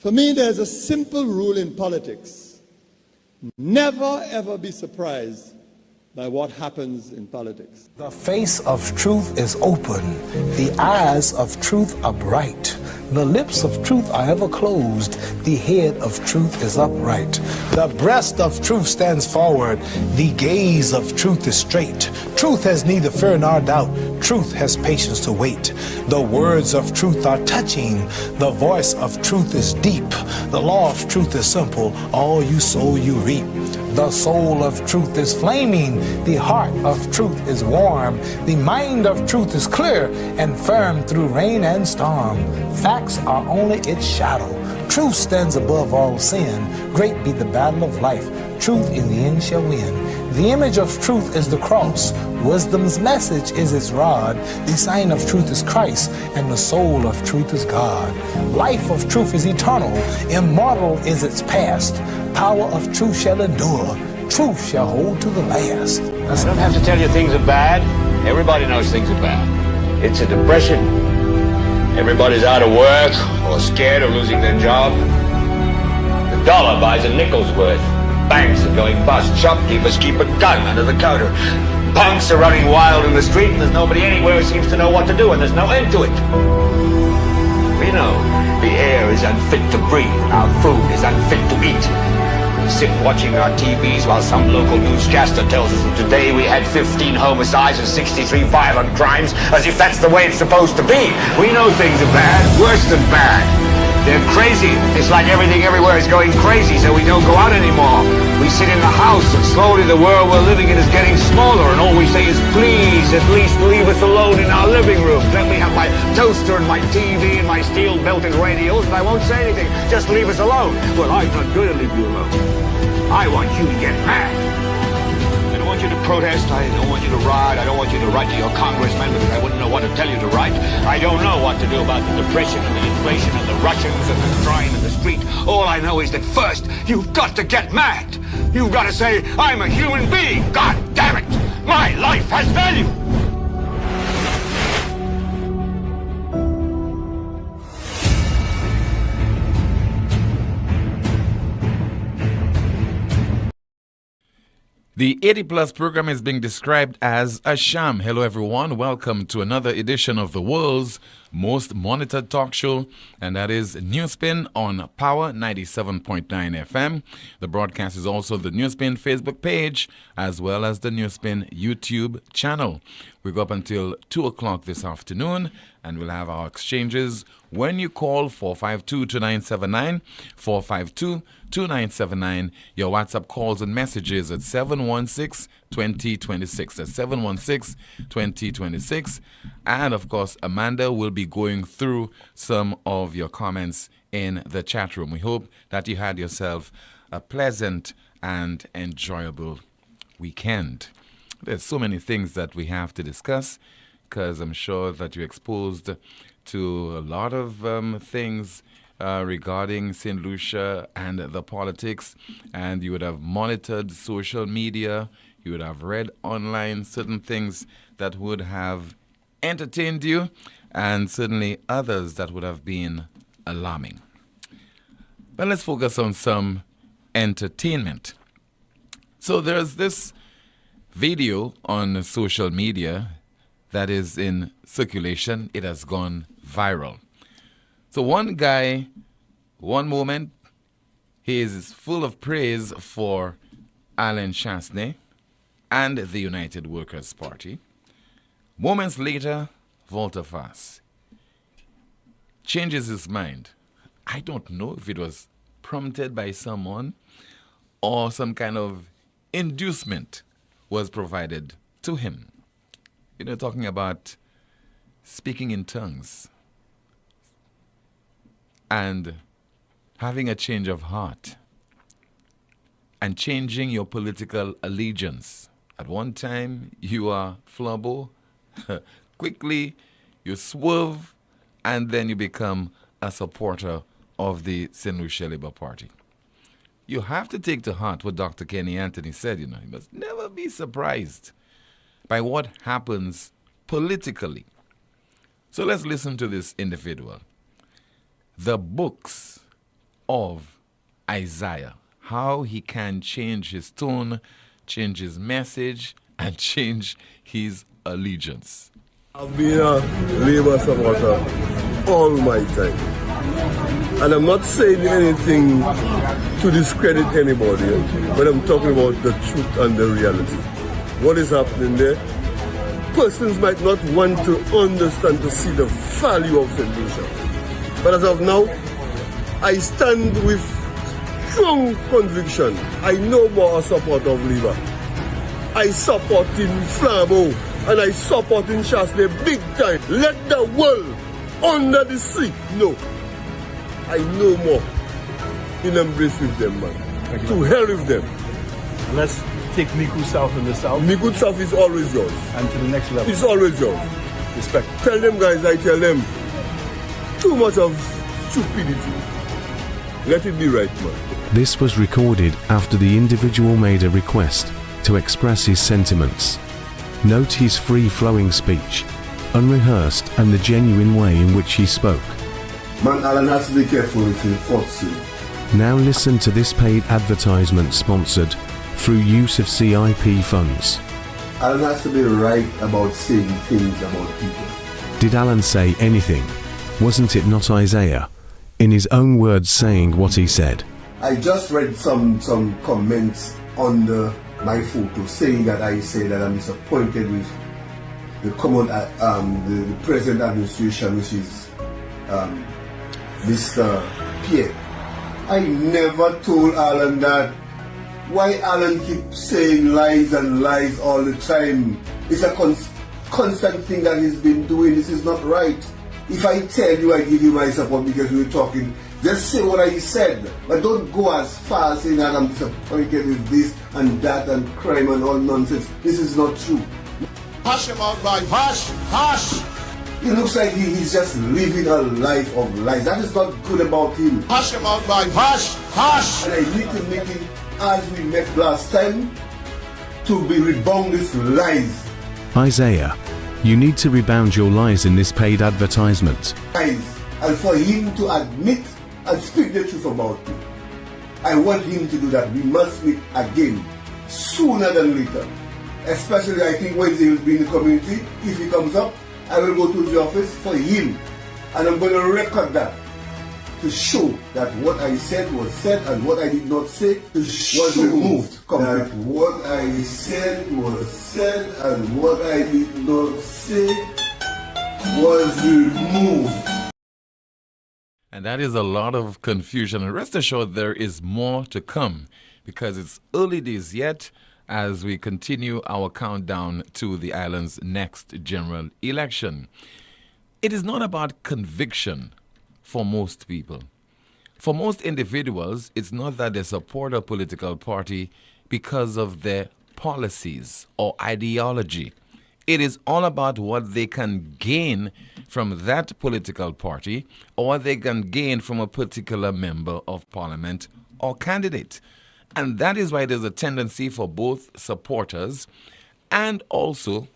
For me, there's a simple rule in politics. Never, ever be surprised by what happens in politics. The face of truth is open. The eyes of truth are bright. The lips of truth are ever closed. The head of truth is upright. The breast of truth stands forward. The gaze of truth is straight. Truth has neither fear nor doubt. Truth has patience to wait. The words of truth are touching. The voice of truth is deep. The law of truth is simple. All you sow, you reap. The soul of truth is flaming. The heart of truth is warm. The mind of truth is clear and firm through rain and storm. Facts are only its shadow. Truth stands above all sin. Great be the battle of life. Truth in the end shall win. The image of truth is the cross. Wisdom's message is its rod. The sign of truth is Christ, and the soul of truth is God. Life of truth is eternal. Immortal is its past. Power of truth shall endure. Truth shall hold to the last. I don't have to tell you things are bad. Everybody knows things are bad. It's a depression. Everybody's out of work or scared of losing their job. The dollar buys a nickel's worth. Banks are going bust. Shopkeepers keep a gun under the counter. Punks are running wild in the street, and there's nobody anywhere who seems to know what to do, and there's no end to it. We know the air is unfit to breathe, and our food is unfit to eat. We sit watching our TVs while some local newscaster tells us that today we had 15 homicides and 63 violent crimes, as if that's the way it's supposed to be. We know things are bad, worse than bad. They're crazy. It's like everything everywhere is going crazy, so we don't go out anymore. We sit in the house, and slowly the world we're living in is getting smaller, and all we say is, please, at least leave us alone in our living room. Let me have my toaster and my TV and my steel-belted radios, and I won't say anything. Just leave us alone. Well, I'm not going to leave you alone. I want you to get mad. I don't want you to protest. I don't want you to riot. I don't want you to write to your congressman because I wouldn't know what to tell you to write. I don't know what to do about the depression and the inflation and the Russians and the crime in the street. All I know is that first, you've got to get mad. You've got to say, I'm a human being. God damn it. My life has value. The 80 Plus program is being described as a sham. Hello everyone, welcome to another edition of the world's most monitored talk show, and that is NewsSpin on Power 97.9 FM. The broadcast is also the NewsSpin Facebook page as well as the NewsSpin YouTube channel. We go up until 2 o'clock this afternoon, and we'll have our exchanges when you call 452-2979, 452-2979. Your WhatsApp calls and messages at 716-2026. That's 716-2026. And, of course, Amanda will be going through some of your comments in the chat room. We hope that you had yourself a pleasant and enjoyable weekend. There's so many things that we have to discuss because I'm sure that you're exposed to a lot of things regarding St. Lucia and the politics, and you would have monitored social media, you would have read online certain things that would have entertained you, and certainly others that would have been alarming. But let's focus on some entertainment. So there's this video on social media that is in circulation. It has gone viral. So one guy, one moment, he is full of praise for Alan Chasney and the United Workers' Party. Moments later, volte-face changes his mind. I don't know if it was prompted by someone or some kind of inducement was provided to him. You know, talking about speaking in tongues and having a change of heart and changing your political allegiance. At one time, you are Flambeau. Quickly, you swerve, and then you become a supporter of the St. Lucia Labour Party. You have to take to heart what Dr. Kenny Anthony said. You know, you must never be surprised by what happens politically. So let's listen to this individual. The books of Isaiah, how he can change his tone, change his message, and change his allegiance. I've been a Labour supporter all my time. And I'm not saying anything to discredit anybody, but I'm talking about the truth and the reality. What is happening there? Persons might not want to understand, to see the value of St. Lucia. But as of now, I stand with strong conviction. I know more a supporter of Labour. I support in Flambeau and I support in Chasley big time. Let the world under the sea know. I know more in embrace with them, man. To hell with them. Let's take Miku South in the South. Miku South is always yours. And to the next level. It's always yours. Respect. Tell them, guys, I tell them, too much of stupidity. Let it be right, man. This was recorded after the individual made a request to express his sentiments. Note his free-flowing speech, unrehearsed, and the genuine way in which he spoke. Man, Alan has to be careful with him, fortune. Now listen to this paid advertisement sponsored through use of CIP funds. Alan has to be right about saying things about people. Did Alan say anything? Wasn't it not Isaiah, in his own words, saying what he said? I just read some comments on my photo saying that I say that I'm disappointed with the the present administration, which is Mr. Pierre. I never told Alan that. Why Alan keeps saying lies and lies all the time? It's a constant thing that he's been doing. This is not right. If I tell you I give you my support because we were talking, just say what I said. But don't go as far as saying that I'm disappointed with this and that and crime and all nonsense. This is not true. Hush about by hush, hush. It looks like he's just living a life of lies. That is not good about him. Hush about by hush, hush. And I need to make it as we met last time to be rebound these lies. Isaiah, you need to rebound your lies in this paid advertisement. Lies. And for him to admit and speak the truth about it. I want him to do that. We must meet again sooner than later. Especially I think Wednesday will be in the community. If he comes up, I will go to the office for him. And I'm going to record that to show that what I said was said and what I did not say was removed. That what I said was said and what I did not say was removed. And that is a lot of confusion. And rest assured, there is more to come because it's early days yet as we continue our countdown to the island's next general election. It is not about conviction for most people. For most individuals, it's not that they support a political party because of their policies or ideology. It is all about what they can gain from that political party or what they can gain from a particular member of parliament or candidate. And that is why there's a tendency for both supporters and also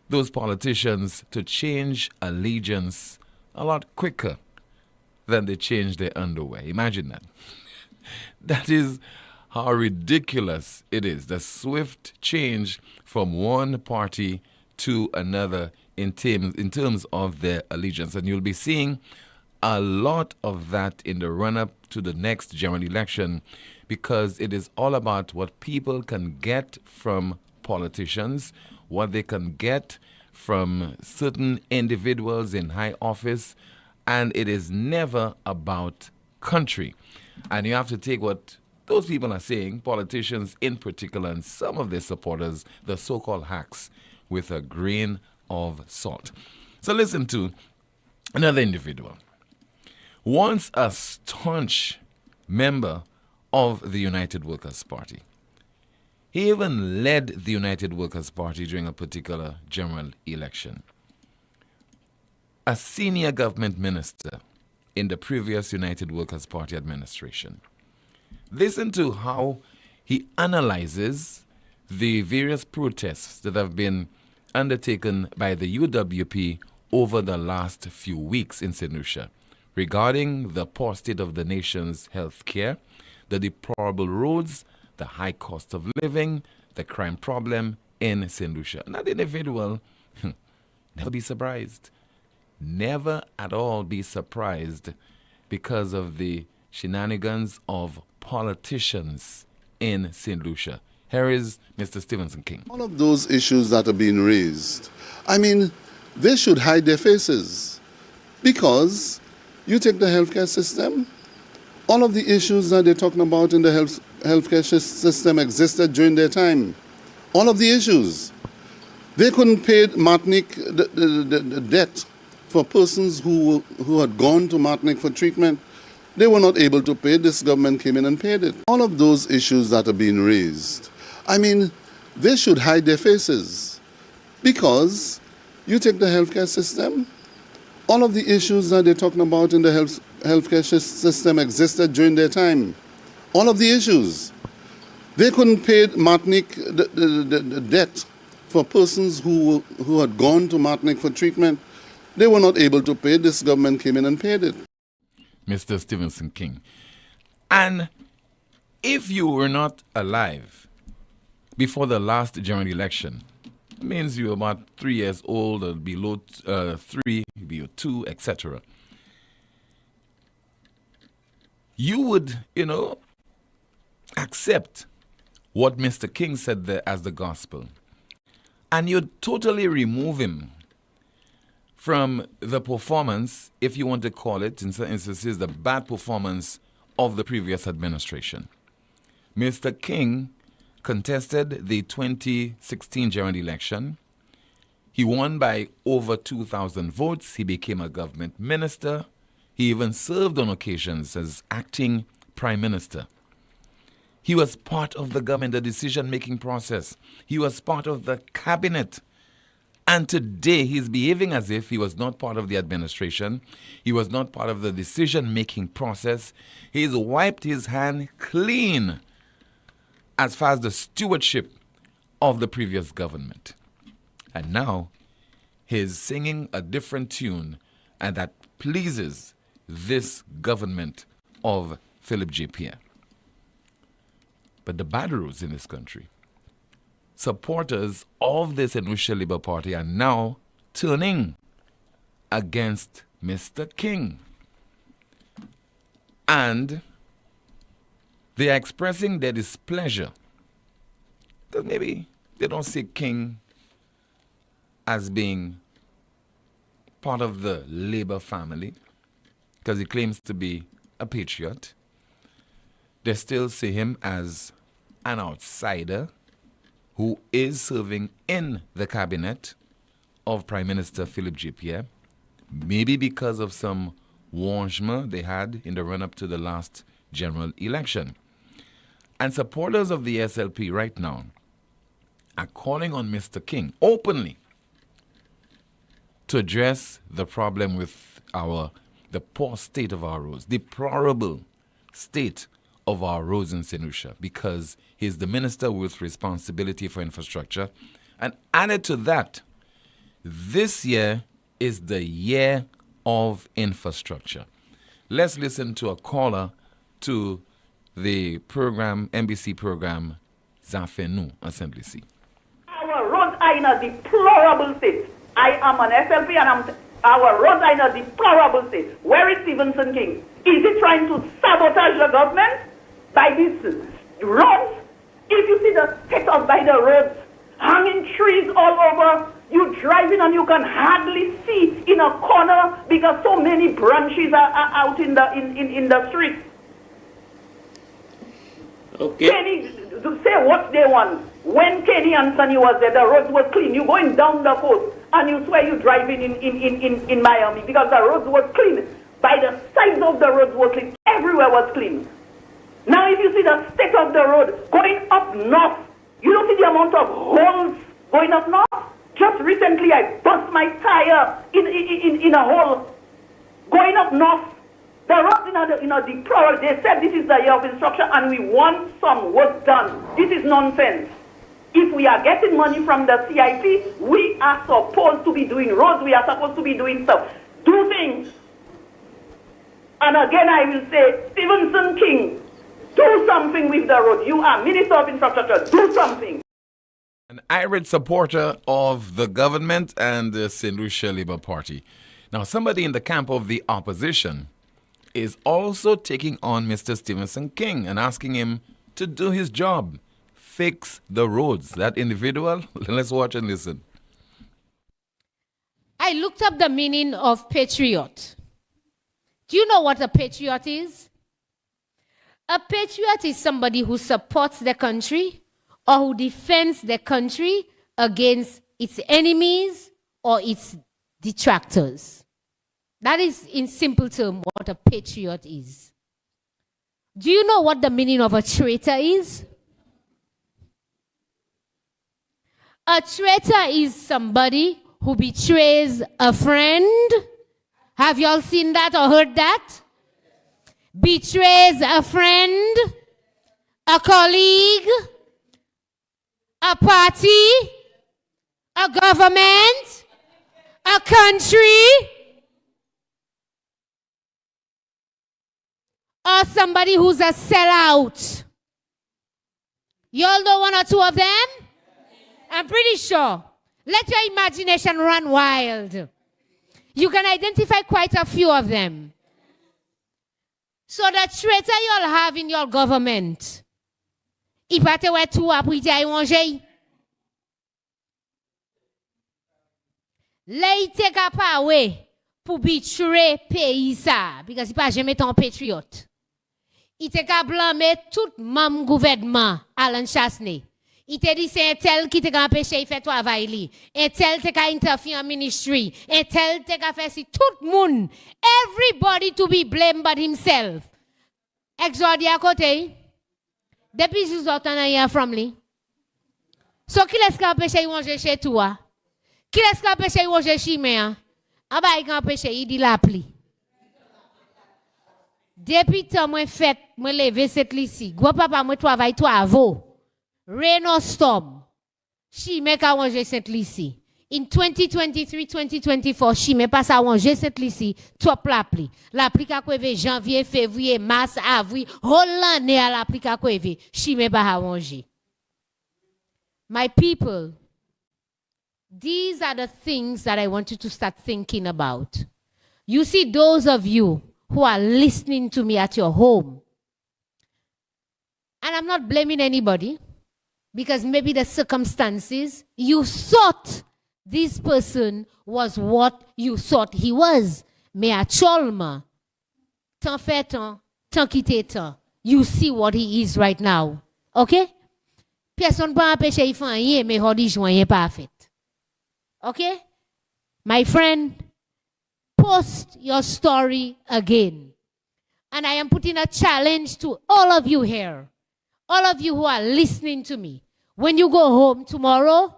those politicians to change allegiance a lot quicker than they change their underwear. Imagine that. That is how ridiculous it is. The swift change from one party to another in terms of their allegiance. And you'll be seeing a lot of that in the run-up to the next general election because it is all about what people can get from politicians, what they can get from certain individuals in high office, and it is never about country. And you have to take what those people are saying, politicians in particular, and some of their supporters, the so-called hacks, with a grain of salt. So listen to another individual. Once a staunch member of the United Workers' Party. He even led the United Workers' Party during a particular general election. A senior government minister in the previous United Workers' Party administration. Listen to how he analyzes the various protests that have been undertaken by the UWP over the last few weeks in St. Lucia. regarding the poor state of the nation's health care, the deplorable roads, the high cost of living, the crime problem in St. Lucia. And that individual, never be surprised. Never at all be surprised because of the shenanigans of politicians in St. Lucia. Here is Mr. Stevenson King. All of those issues that are being raised, I mean, they should hide their faces. Because you take the healthcare system, all of the issues that they're talking about in the healthcare system existed during their time. All of the issues. They couldn't pay Martinique the debt for persons who had gone to Martinique for treatment. They were not able to pay. This government came in and paid it. All of those issues that are being raised, I mean, they should hide their faces. Because you take the healthcare system, all of the issues that they're talking about in the healthcare system existed during their time. All of the issues. They couldn't pay Martinique the debt for persons who had gone to Martinique for treatment. They were not able to pay. This government came in and paid it. Mr. Stevenson King. And if you were not alive before the last general election, it means you were about 3 years old or below 3, below 2, etc. You would, accept what Mr. King said there as the gospel. And you'd totally remove him from the performance, if you want to call it, in some instances, the bad performance of the previous administration. Mr. King contested the 2016 general election. He won by over 2,000 votes. He became a government minister. He even served on occasions as acting prime minister. He was part of the government, the decision-making process. He was part of the cabinet. And today he's behaving as if he was not part of the administration. He was not part of the decision-making process. He's wiped his hand clean as far as the stewardship of the previous government. And now he's singing a different tune, and that pleases this government of Philip J. Pierre. But the bad news in this country, supporters of the St. Lucia Labour Party are now turning against Mr. King. And they are expressing their displeasure because maybe they don't see King as being part of the Labour family because he claims to be a patriot. They still see him as an outsider who is serving in the cabinet of Prime Minister Philip J. Pierre, maybe because of some wangement they had in the run-up to the last general election. And supporters of the SLP right now are calling on Mr. King openly to address the problem with the poor state of our roads, deplorable state of our roads in St. Lucia, because he's the minister with responsibility for infrastructure. And added to that, this year is the year of infrastructure. Let's listen to a caller to the program, NBC program, Zafenu en St. Lucie. Our roads are in a deplorable state. I am an SLP and our roads are in a deplorable state. Where is Stevenson King? Is he trying to sabotage the government by these roads? If you see the state of by the roads, hanging trees all over, you driving and you can hardly see in a corner because so many branches are out in the street. Okay. Kenny, to say what they want. When Kenny and Sonny was there, the roads were clean. You're going down the coast and you swear you're driving in Miami because the roads were clean. By the sides of the roads were clean. Everywhere was clean. Now if you see the state of the road going up north, you don't see the amount of holes going up north. Just recently I bust my tire in a hole going up north. The roads in a deplorable. They said this is the year of instruction and we want some work done. This is nonsense. If we are getting money from the CIP, we are supposed to be doing roads. We are supposed to be doing stuff. Do things. And again, I will say, Stevenson King, do something with the road. You are Minister of Infrastructure. Do something. An irate supporter of the government and the St. Lucia Labour Party. Now, somebody in the camp of the opposition is also taking on Mr. Stevenson King and asking him to do his job, fix the roads. That individual, let's watch and listen. I looked up the meaning of patriot. Do you know what a patriot is? A patriot is somebody who supports the country or who defends the country against its enemies or its detractors. That is, in simple terms, what a patriot is. Do you know what the meaning of a traitor is? A traitor is somebody who betrays a friend. Have you all seen that or heard that? Betrays a friend, a colleague, a party, a government, a country, or somebody who's a sellout. You all know one or two of them? I'm pretty sure. Let your imagination run wild. You can identify quite a few of them. So the traitor you all have in your government, il pa te wè tout apri te ay manger. Le ite ka pa we pou betray pays sa, because il pa jamais ton patriote. Il te ka blâmer tout même gouvernement Alan Chasney. Il te dit c'est un tel qui te ka empêché il fait travail li. Un tel te ka interfere en ministry. Un tel te ka fait si tout moun, everybody to be blamed but himself. Exordi à côté. Depuis que vous entendez from li. So qui laisse ka empêché il manger chez toi? Qui laisse ka empêché il manger chez moi? Ah bah il ka empêché il dit la pli. Depuis temps moi fait, moi lever cette ici. Gros papa moi travaille toi avo. Rain or storm, she make a manger cette lycée. In 2023-2024, she me passe à manger cette lycée, top l'appli. L'appli ka kweve janvier, février, mars, avril, Hollande à l'appli ka kweve, she me pas à manger. My people, these are the things that I want you to start thinking about. You see those of you who are listening to me at your home. And I'm not blaming anybody. Because maybe the circumstances, you thought this person was what you thought he was. Mais à cholma, tant fait tant quitté tant, you see what he is right now. Okay? Personne pas empêcher il fait rien, mais hodi joyen pas fait. Okay? My friend, post your story again. And I am putting a challenge to all of you here. All of you who are listening to me, when you go home tomorrow,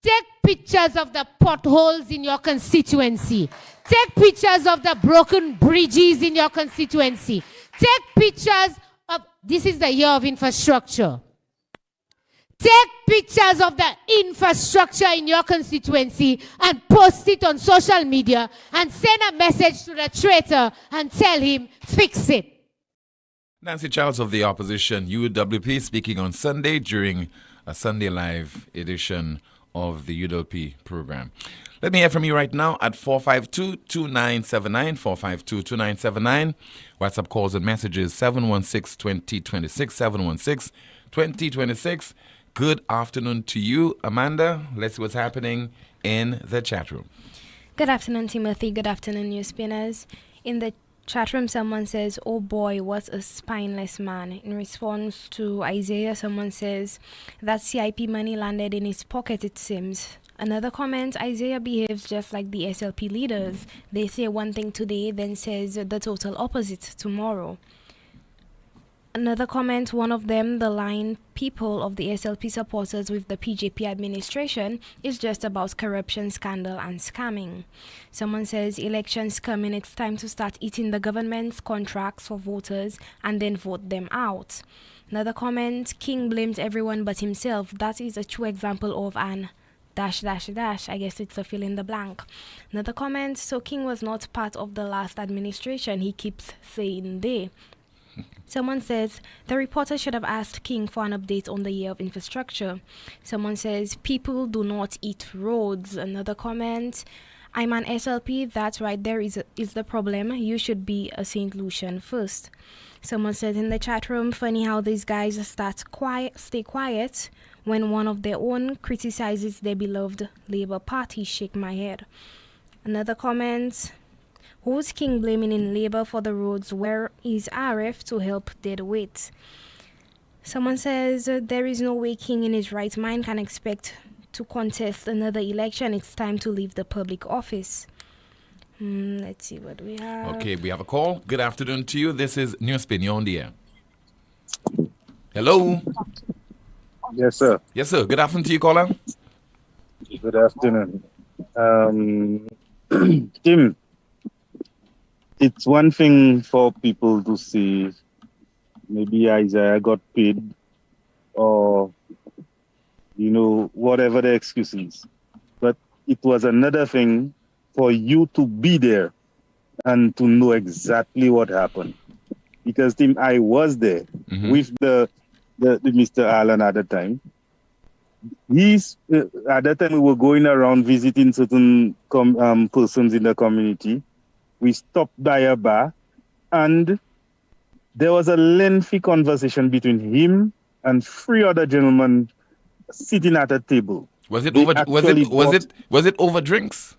take pictures of the potholes in your constituency. Take pictures of the broken bridges in your constituency. Take pictures of, this is the year of infrastructure. Take pictures of the infrastructure in your constituency and post it on social media and send a message to the traitor and tell him, fix it. Nancy Charles of the opposition, UWP, speaking on Sunday during a Sunday Live edition of the UWP program. Let me hear from you right now at 452-2979, 452-2979. WhatsApp calls and messages 716-2026, 716-2026. Good afternoon to you, Amanda. Let's see what's happening in the chat room. Good afternoon, Timothy. Good afternoon, NewsSpinners. In the chat room, someone says, "Oh boy, what a spineless man." In response to Isaiah, someone says, "That CIP money landed in his pocket, it seems." Another comment, "Isaiah behaves just like the SLP leaders. They say one thing today, then says the total opposite tomorrow." Another comment, one of them, the line, "People of the SLP supporters with the PJP administration is just about corruption, scandal and scamming." Someone says, "Elections coming, it's time to start eating the government's contracts for voters and then vote them out." Another comment, "King blames everyone but himself. That is a true example of an dash dash dash. I guess it's a fill in the blank. Another comment, so King was not part of the last administration. He keeps saying they. Someone says, the reporter should have asked King for an update on the year of infrastructure. Someone says, people do not eat roads. Another comment, I'm an SLP, that's right, there is the problem. You should be a St. Lucian first. Someone says in the chat room, funny how these guys stay quiet when one of their own criticizes their beloved Labour Party. Shake my head. Another comment, who's King blaming in Labour for the roads? Where is RF to help dead weight? Someone says there is no way King in his right mind can expect to contest another election. It's time to leave the public office. Let's see what we have. Okay, we have a call. Good afternoon to you. This is NewsSpin. You're on the air. Hello. Yes, sir. Yes, sir. Good afternoon to you, caller. Good afternoon. Tim, it's one thing for people to say maybe Isaiah got paid or, whatever the excuse is. But it was another thing for you to be there and to know exactly what happened. Because, Tim, I was there with the Mr. Allen at the time. At that time, we were going around visiting certain persons in the community. We stopped by a bar, and there was a lengthy conversation between him and 3 other gentlemen sitting at a table. Was it over drinks?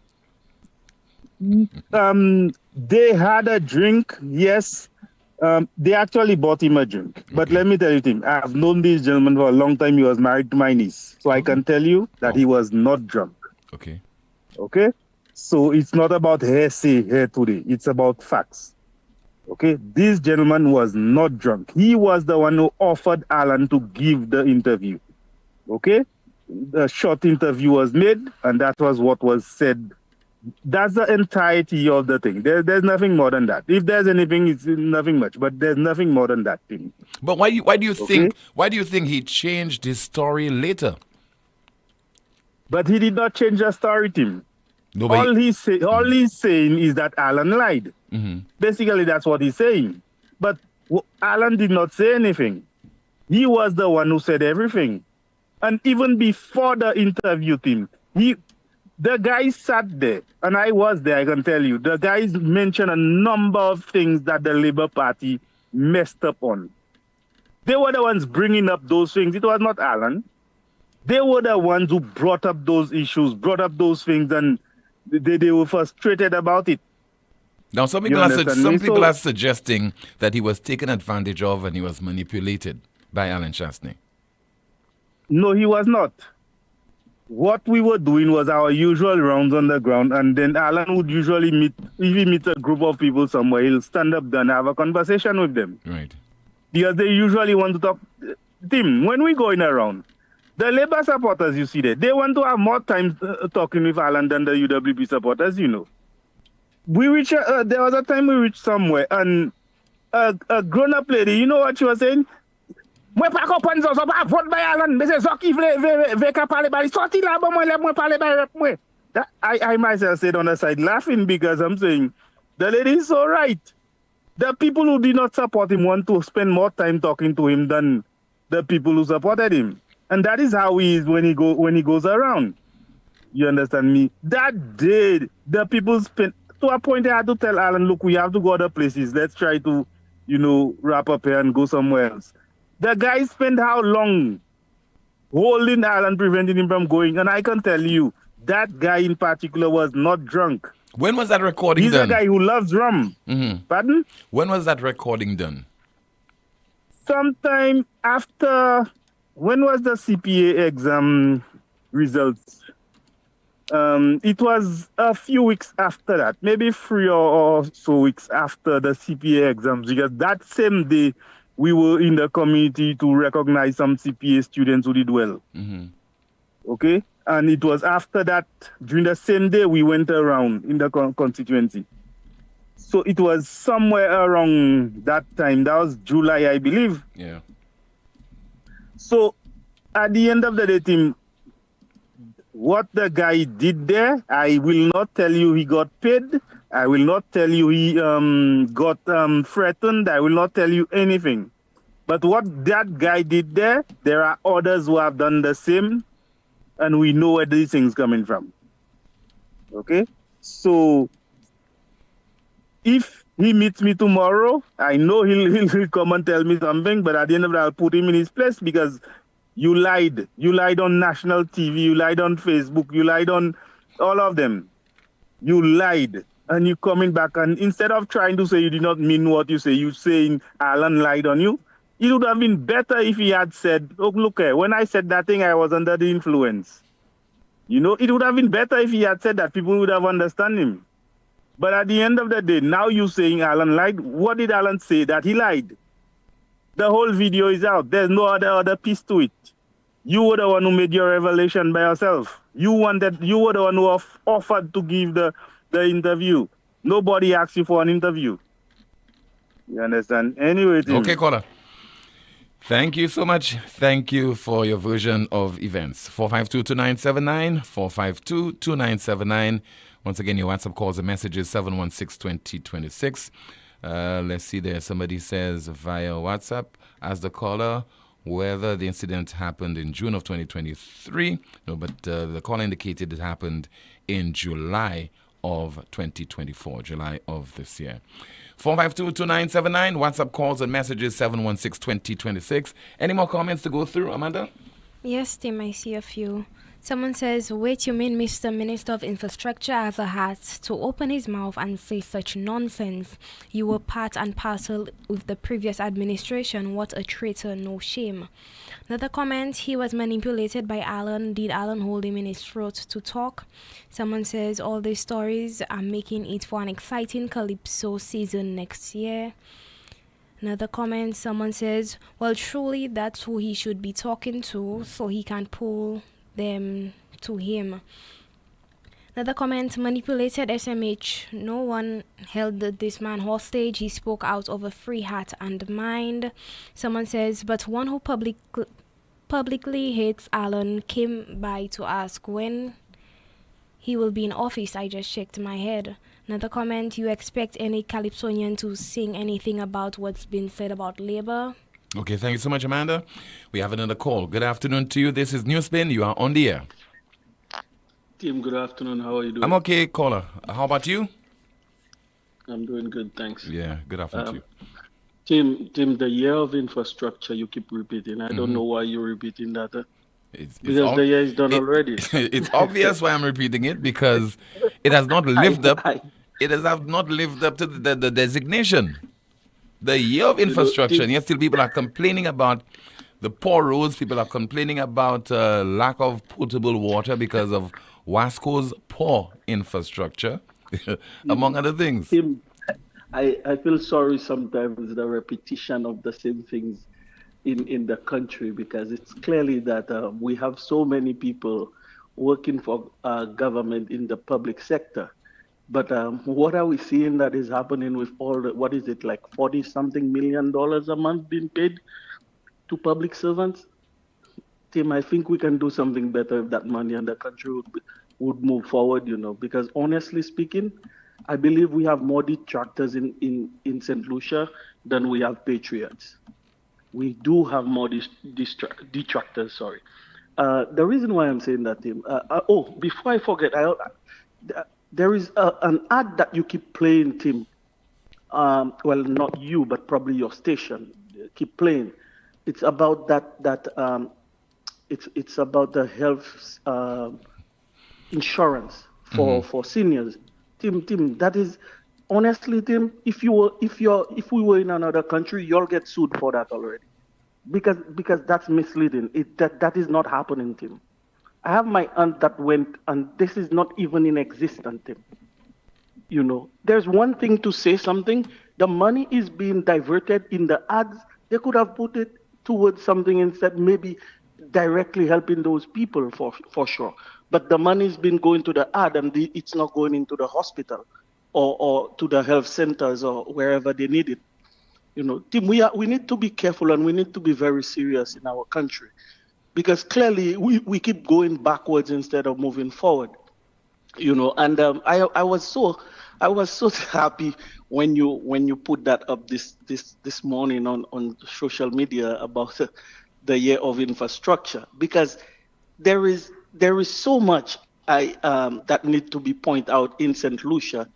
They had a drink, yes. They actually bought him a drink. But let me tell you, Tim, I have known this gentleman for a long time. He was married to my niece. So I can tell you that he was not drunk. Okay. Okay? So it's not about hearsay here today. It's about facts. Okay? This gentleman was not drunk. He was the one who offered Alan to give the interview. Okay? The short interview was made, and that was what was said. That's the entirety of the thing. There's nothing more than that. If there's anything, it's nothing much. But there's nothing more than that thing. But why do you think he changed his story later? But he did not change the story, Tim. All he's saying is that Alan lied. Basically, that's what he's saying. But Alan did not say anything. He was the one who said everything. And even before the interview, Tim, the guy sat there, and I was there, I can tell you. The guys mentioned a number of things that the Labour Party messed up on. They were the ones bringing up those things. It was not Alan. They were the ones who brought up those issues, brought up those things, and they were frustrated about it. Now, some people are suggesting that he was taken advantage of and he was manipulated by Alan Chastney. No, he was not. What we were doing was our usual rounds on the ground, and then Alan would usually meet, if he meets a group of people somewhere, he'll stand up there and have a conversation with them. Right. Because they usually want to talk. Tim, when we're going around, the Labour supporters you see there, they want to have more time talking with Alan than the UWP supporters, you know. There was a time we reached somewhere, and a grown-up lady, you know what she was saying? Moi pas comprendre ça pas vote by Alan mais c'est ça qui veut parler by sorti là bon moi parler by moi. I myself stayed on the side laughing because I'm saying the lady is so right. The people who did not support him want to spend more time talking to him than the people who supported him. And that is how he is when he goes around. You understand me? That day the people spent to a point they had to tell Alan, look, we have to go other places. Let's try to, wrap up here and go somewhere else. The guy spent how long holding Alan, preventing him from going? And I can tell you, that guy in particular was not drunk. When was that recording done? He's a guy who loves rum. Pardon? When was that recording done? Sometime after, when was the CPA exam results? It was a few weeks after that, maybe 3 or so weeks after the CPA exams, because that same day, we were in the community to recognize some CPA students who did well. Okay? And it was after that, during the same day, we went around in the constituency. So it was somewhere around that time. That was July, I believe. Yeah. So at the end of the day, Tim, what the guy did there, I will not tell you he got paid. I will not tell you he got threatened. I will not tell you anything. But what that guy did there are others who have done the same, and we know where these things coming from. Okay? So if he meets me tomorrow, I know he'll come and tell me something, but at the end of it, I'll put him in his place because you lied. You lied on national TV. You lied on Facebook. You lied on all of them. You lied. And you're coming back, and instead of trying to say you did not mean what you say, you're saying Alan lied on you. It would have been better if he had said, oh, look, when I said that thing, I was under the influence. You know, it would have been better if he had said that. People would have understood him. But at the end of the day, now you're saying Alan lied. What did Alan say? That he lied. The whole video is out. There's no other piece to it. You were the one who made your revelation by yourself. You were the one who offered to give the interview. Nobody asked you for an interview. You understand? Anyway. Okay, caller. Thank you so much. Thank you for your version of events. 452-2979, 452-2979. Once again, your WhatsApp calls and messages 716-2026. Let's see there. Somebody says via WhatsApp, as the caller, whether the incident happened in June of 2023. No, but the caller indicated it happened in July of 2024, July of this year. 452-2979, WhatsApp calls and messages 716-2026. Any more comments to go through, Amanda? Yes, Tim, I see a few. Someone says, wait, you mean Mr. Minister of Infrastructure has a hat to open his mouth and say such nonsense? You were part and parcel with the previous administration. What a traitor, no shame. Another comment, he was manipulated by Alan. Did Alan hold him in his throat to talk? Someone says, all these stories are making it for an exciting Calypso season next year. Another comment, someone says, well, truly that's who he should be talking to, so he can pull them to him. Another comment, manipulated SMH. No one held this man hostage. He spoke out of a free heart and mind. Someone says, but one who publicly hates Alan came by to ask when he will be in office. I just shook my head. Another comment, you expect any Calypsonian to sing anything about what's been said about labor? Okay, thank you so much, Amanda. We have another call. Good afternoon to you. This is NewsSpin. You are on the air. Tim, good afternoon. How are you doing? I'm okay, caller. How about you? I'm doing good, thanks. Yeah, good afternoon to you. Tim, the year of infrastructure you keep repeating. I don't know why you're repeating that. Because the year is done already. It's obvious why I'm repeating it, because it has not lived up. It has not lived up to the designation. The year of infrastructure, and yet still people are complaining about the poor roads. People are complaining about lack of potable water because of Wasco's poor infrastructure, among other things. Tim, I feel sorry sometimes the repetition of the same things in the country, because it's clearly that we have so many people working for government in the public sector. But what are we seeing that is happening with all the, what is it, like $40-something million a month being paid to public servants? Tim, I think we can do something better with that money, and the country would move forward, because honestly speaking, I believe we have more detractors in St. Lucia than we have patriots. We do have more detractors, sorry. The reason why I'm saying that, Tim, before I forget, there is an ad that you keep playing, Tim. Well, not you, but probably your station keep playing. It's about it's about the health insurance for seniors. Tim, that is honestly, Tim. If we were in another country, you'll get sued for that already, because that's misleading. That is not happening, Tim. I have my aunt that went, and this is not even in existence, Tim. There's one thing to say something. The money is being diverted in the ads. They could have put it towards something instead, maybe directly helping those people for sure. But the money's been going to the ad, and it's not going into the hospital or to the health centers or wherever they need it. Tim, we need to be careful, and we need to be very serious in our country, because clearly we keep going backwards instead of moving forward. And I was so happy when you put that up this morning on social media about the year of infrastructure, because there is so much that need to be pointed out in St. Lucia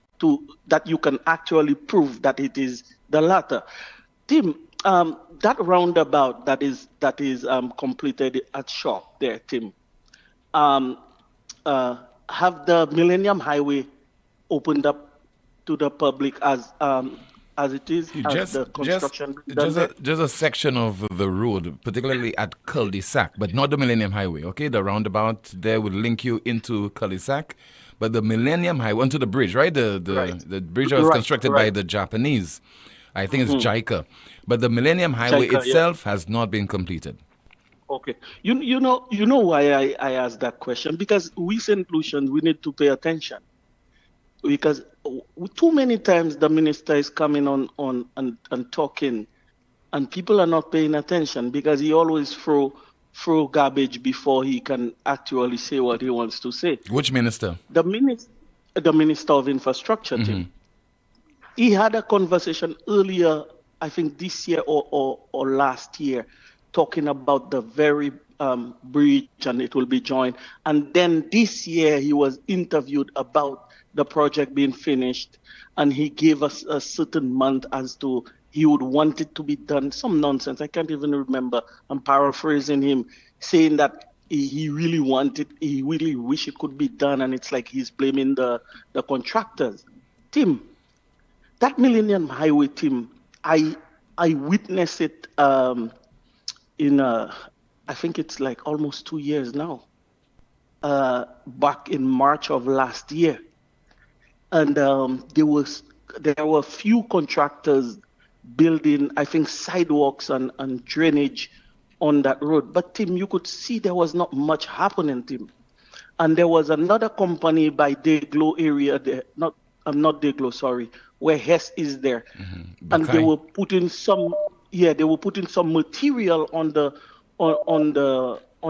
that you can actually prove that it is the latter. Tim, that roundabout that is completed at Shaw there, Tim. Have the Millennium Highway opened up to the public as it is, as the construction just a section of the road, particularly at cul-de-sac, but not the Millennium Highway. Okay, the roundabout there would link you into cul-de-sac, but the Millennium Highway onto the bridge, right? The bridge was constructed by the Japanese. I think it's JICA, but the Millennium Highway itself has not been completed. Okay, you know why I asked that question? Because we St. Lucians, we need to pay attention, because too many times the minister is coming on and talking, and people are not paying attention because he always throw garbage before he can actually say what he wants to say. Which minister? The minister of infrastructure. Tim. He had a conversation earlier, I think this year or last year, talking about the very bridge, and it will be joined. And then this year he was interviewed about the project being finished, and he gave us a certain month as to he would want it to be done. Some nonsense, I can't even remember. I'm paraphrasing him, saying that he really wish it could be done, and it's like he's blaming the contractors. Tim, that Millennium Highway, Tim, I witnessed it I think it's like almost 2 years now, back in March of last year. And there were a few contractors building, I think, sidewalks and drainage on that road. But Tim, you could see there was not much happening, Tim. And there was another company by Dayglow area there, not Dayglow, sorry, where Hess is there. And they were putting some material on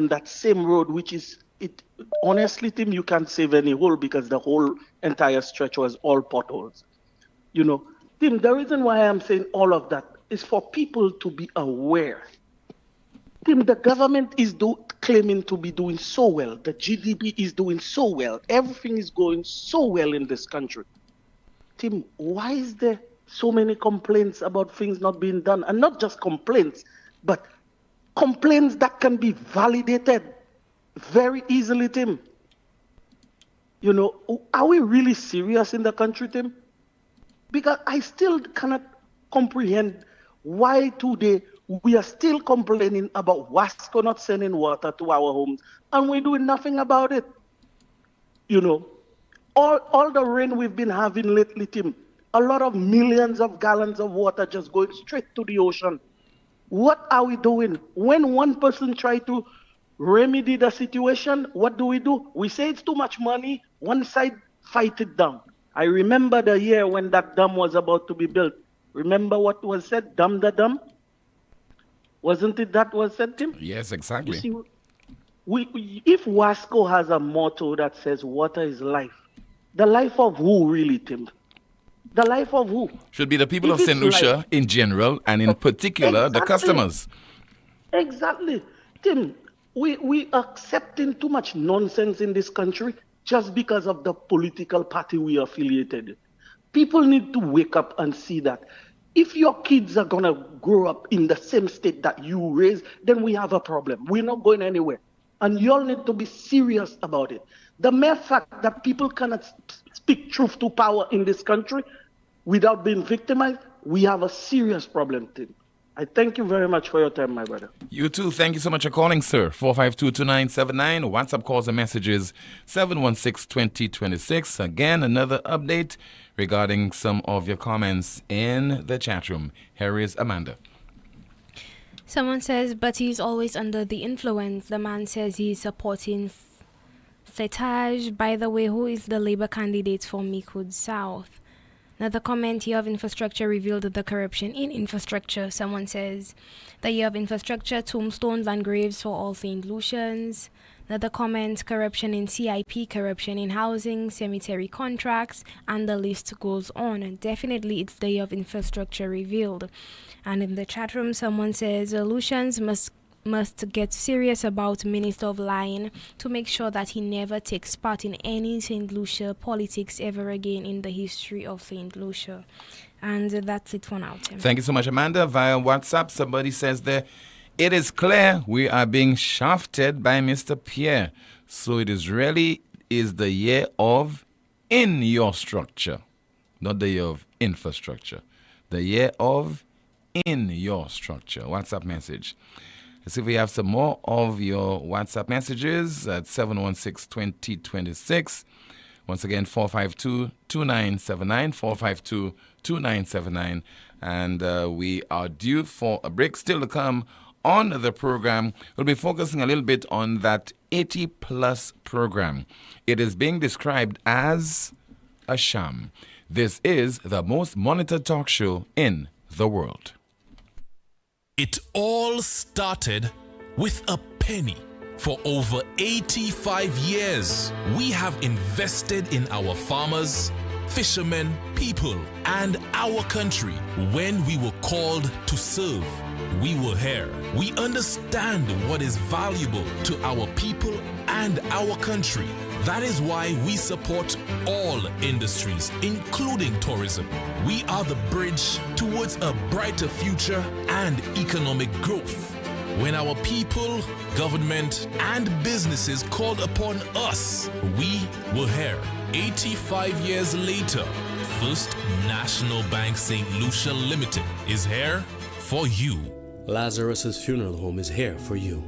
that same road, which is it. Honestly, Tim, you can't save any hole because the whole entire stretch was all potholes. Tim, the reason why I'm saying all of that is for people to be aware. Tim, the government is claiming to be doing so well. The GDP is doing so well. Everything is going so well in this country. Tim, why is there so many complaints about things not being done? And not just complaints, but complaints that can be validated very easily, Tim. Are we really serious in the country, Tim? Because I still cannot comprehend why today we are still complaining about Wasco not sending water to our homes, and we're doing nothing about it. All the rain we've been having lately, Tim, a lot of millions of gallons of water just going straight to the ocean. What are we doing? When one person tries to remedy the situation, what do? We say it's too much money, one side fight it down. I remember the year when that dam was about to be built. Remember what was said? Dam the dam? Wasn't it that was said, Tim? Yes, exactly. You see, if Wasco has a motto that says water is life, the life of who really, Tim? The life of who? Should be the people of St. Lucia in general, and in particular, the customers. Exactly. Tim, we are accepting too much nonsense in this country just because of the political party we are affiliated. People need to wake up and see that if your kids are going to grow up in the same state that you raised, then we have a problem. We're not going anywhere. And you all need to be serious about it. The mere fact that people cannot speak truth to power in this country without being victimized, we have a serious problem, Tim. I thank you very much for your time, my brother. You too. Thank you so much for calling, sir. 452-2979. WhatsApp calls and messages 716-2026. Again, another update regarding some of your comments in the chat room. Here is Amanda. Someone says, but he's always under the influence. The man says he's supporting Setaj. By the way, who is the Labour candidate for Meekwood South? Another comment, year of infrastructure revealed the corruption in infrastructure. Someone says, the year of infrastructure, tombstones and graves for all St. Lucians. Another comment, corruption in CIP, corruption in housing, cemetery contracts, and the list goes on. Definitely it's the year of infrastructure revealed. And in the chat room, someone says, Lucians must get serious about Minister of Lying to make sure that he never takes part in any St. Lucia politics ever again in the history of St. Lucia. And that's it for now, Tim. Thank you so much, Amanda. Via WhatsApp, somebody says there, it is clear we are being shafted by Mr. Pierre. So it is really the year of in your structure, not the year of infrastructure. The year of in your structure. WhatsApp message. Let's see if we have some more of your WhatsApp messages at 716-2026. Once again, 452-2979, 452-2979. And we are due for a break still to come on the program. We'll be focusing a little bit on that 80-plus program. It is being described as a sham. This is the most monitored talk show in the world. It all started with a penny. For over 85 years, we have invested in our farmers, fishermen, people, and our country. When we were called to serve, we were here. We understand what is valuable to our people and our country. That is why we support all industries, including tourism. We are the bridge towards a brighter future and economic growth. When our people, government, and businesses called upon us, we were here. 85 years later, First National Bank St. Lucia Limited is here for you. Lazarus's Funeral Home is here for you.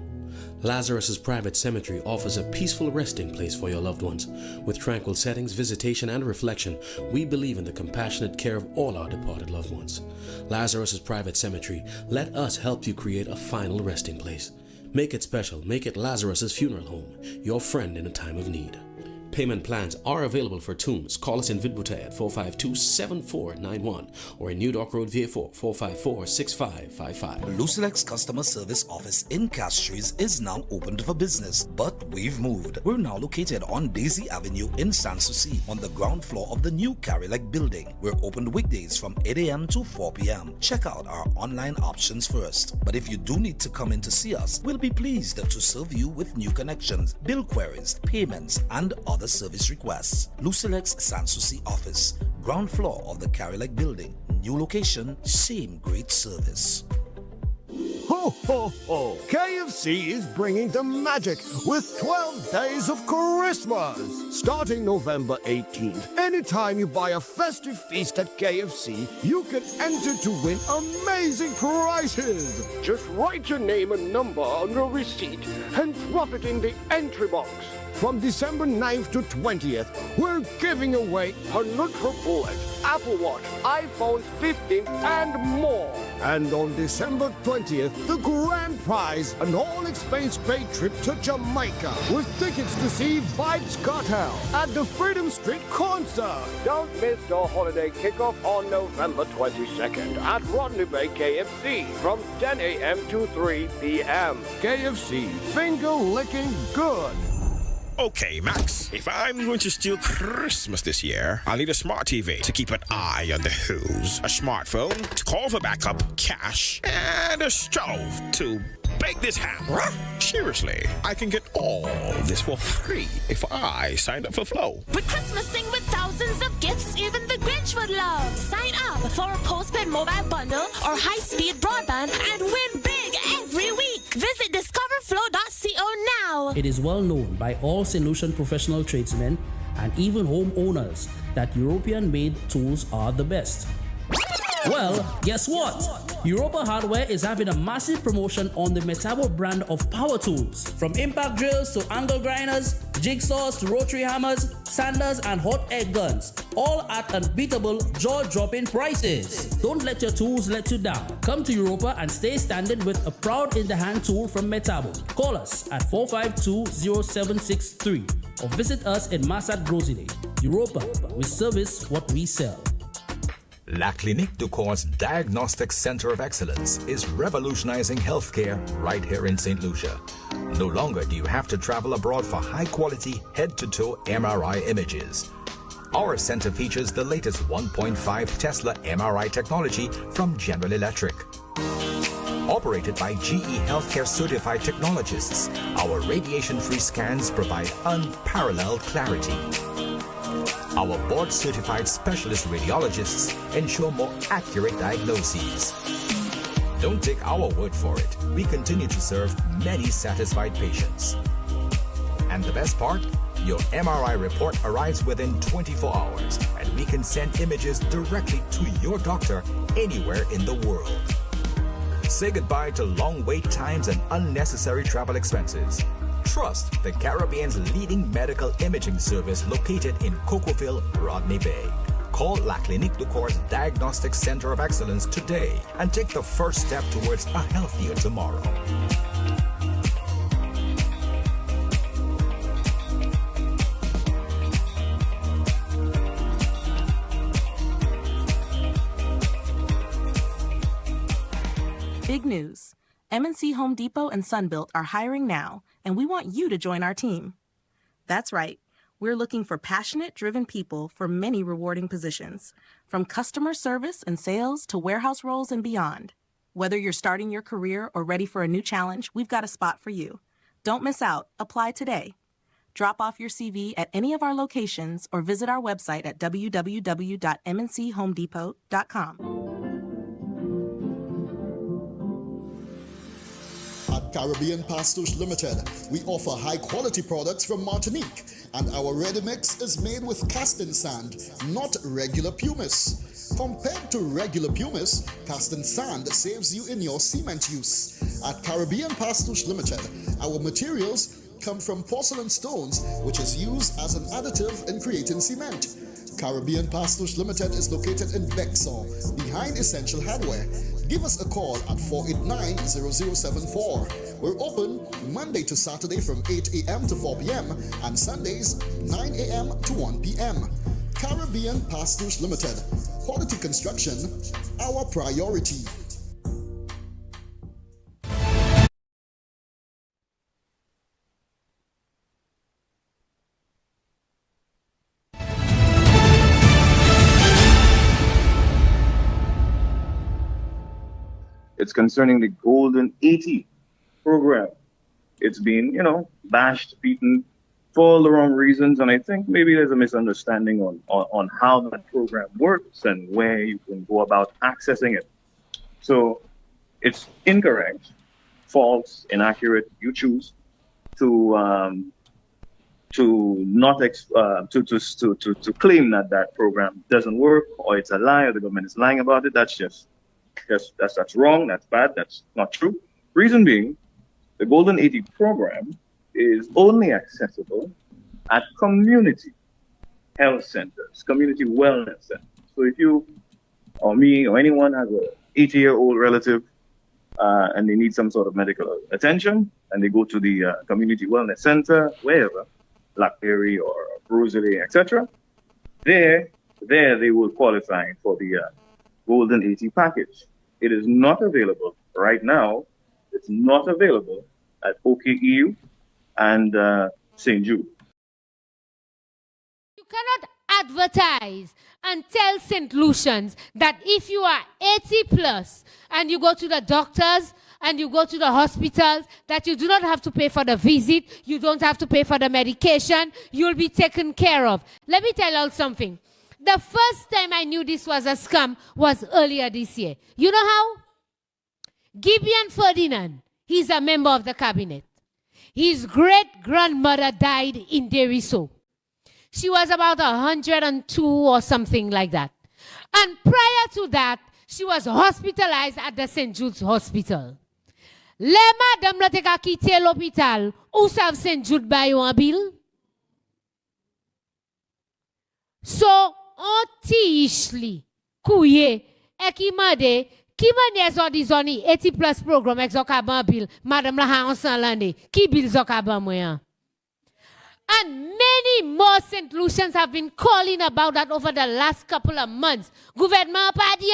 Lazarus's Private Cemetery offers a peaceful resting place for your loved ones. With tranquil settings, visitation, and reflection, we believe in the compassionate care of all our departed loved ones. Lazarus's Private Cemetery, let us help you create a final resting place. Make it special. Make it Lazarus's Funeral Home, your friend in a time of need. Payment plans are available for tombs. Call us in Vidbutai at 452-7491 or in New Dock Road, VA4, 454-6555. Lucilex Customer Service Office in Castries is now opened for business, but we've moved. We're now located on Daisy Avenue in Sanssouci on the ground floor of the new Carilac building. We're open weekdays from 8 a.m. to 4 p.m. Check out our online options first. But if you do need to come in to see us, we'll be pleased to serve you with new connections, bill queries, payments, and other service requests. Lucilex Sanssouci office, ground floor of the Carilac building. New location, same great service. Ho, ho, ho! KFC is bringing the magic with 12 days of Christmas. Starting November 18th, anytime you buy a festive feast at KFC, you can enter to win amazing prizes. Just write your name and number on your receipt and drop it in the entry box. From December 9th to 20th, we're giving away a NutriBullet, Apple Watch, iPhone 15, and more. And on December 20th, the grand prize, an all-expense-paid trip to Jamaica with tickets to see Vibes Cartel at the Freedom Street concert. Don't miss the holiday kickoff on November 22nd at Rodney Bay KFC from 10 a.m. to 3 p.m. KFC, finger-licking good. Okay, Max, if I'm going to steal Christmas this year, I'll need a smart TV to keep an eye on the who's, a smartphone to call for backup, cash, and a stove to bake this ham. Seriously, I can get all this for free if I sign up for Flow. With Christmasing with thousands of gifts even the Grinch would love. Sign up for a postpaid mobile bundle or high-speed broadband and win big every week. Visit discoverflow.co now. It is well known by all St. Lucian professional tradesmen and even homeowners that European-made tools are the best. Well, guess what? Europa Hardware is having a massive promotion on the Metabo brand of power tools. From impact drills to angle grinders, jigsaws to rotary hammers, sanders and hot air guns, all at unbeatable jaw-dropping prices. Don't let your tools let you down. Come to Europa and stay standing with a proud in-the-hand tool from Metabo. Call us at 452-0763 or visit us in Massat Grosine. Europa, we service what we sell. La Clinique du Corps Diagnostic Center of Excellence is revolutionizing healthcare right here in St. Lucia. No longer do you have to travel abroad for high-quality, head-to-toe MRI images. Our center features the latest 1.5 Tesla MRI technology from General Electric. Operated by GE Healthcare certified technologists, our radiation-free scans provide unparalleled clarity. Our board-certified specialist radiologists ensure more accurate diagnoses. Don't take our word for it. We continue to serve many satisfied patients. And the best part? Your MRI report arrives within 24 hours, and we can send images directly to your doctor anywhere in the world. Say goodbye to long wait times and unnecessary travel expenses. Trust the Caribbean's leading medical imaging service located in Cocoville, Rodney Bay. Call La Clinique du Corps Diagnostic Center of Excellence today and take the first step towards a healthier tomorrow. Big news. M&C Home Depot and Sunbelt are hiring now, and we want you to join our team. That's right. We're looking for passionate, driven people for many rewarding positions, from customer service and sales to warehouse roles and beyond. Whether you're starting your career or ready for a new challenge, we've got a spot for you. Don't miss out. Apply today. Drop off your CV at any of our locations or visit our website at www.mnchomedepot.com. At Caribbean Pastouche Limited, we offer high-quality products from Martinique, and our ready mix is made with casting sand, not regular pumice. Compared to regular pumice, casting sand saves you in your cement use. At Caribbean Pastouche Limited, our materials come from porcelain stones, which is used as an additive in creating cement. Caribbean Pastouche Limited is located in Bexar, behind Essential Hardware. Give us a call at 489-0074. We're open Monday to Saturday from 8 a.m. to 4 p.m. and Sundays 9 a.m. to 1 p.m. Caribbean Pastouche Limited. Quality construction, our priority. It's concerning the Golden 80 program. It's been, bashed, beaten for all the wrong reasons, and I think maybe there's a misunderstanding on how that program works and where you can go about accessing it. So it's incorrect, false, inaccurate. You choose to not to claim that program doesn't work, or it's a lie, or the government is lying about it. That's wrong, that's bad, that's not true. Reason being, the Golden 80 program is only accessible at community health centers, community wellness centers. So if you or me or anyone has an 80-year-old relative and they need some sort of medical attention, and they go to the community wellness center, wherever, Blackberry or Rosalie, etc., there they will qualify for the Golden 80 package. It is not available right now. It's not available at OKEU and St. Jude. You cannot advertise and tell St. Lucians that if you are 80 plus and you go to the doctors and you go to the hospitals, that you do not have to pay for the visit, you don't have to pay for the medication, you'll be taken care of. Let me tell you all something. The first time I knew this was a scam was earlier this year. You know how? Gideon Ferdinand, he's a member of the cabinet. His great-grandmother died in Deriso. She was about 102 or something like that. And prior to that, she was hospitalized at the St. Jude's Hospital. Le madame la te ka kite l'hôpital, ou sav St. Jude bayo an bill? So, on tiishli, kouye, e ki mande, ki mande zo di zoni 80 plus program ek zo ka ban bill, madame la ha ansan lande, ki bill zo ka ban mwen? And many more St. Lucians have been calling about that over the last couple of months. Gouvernement party,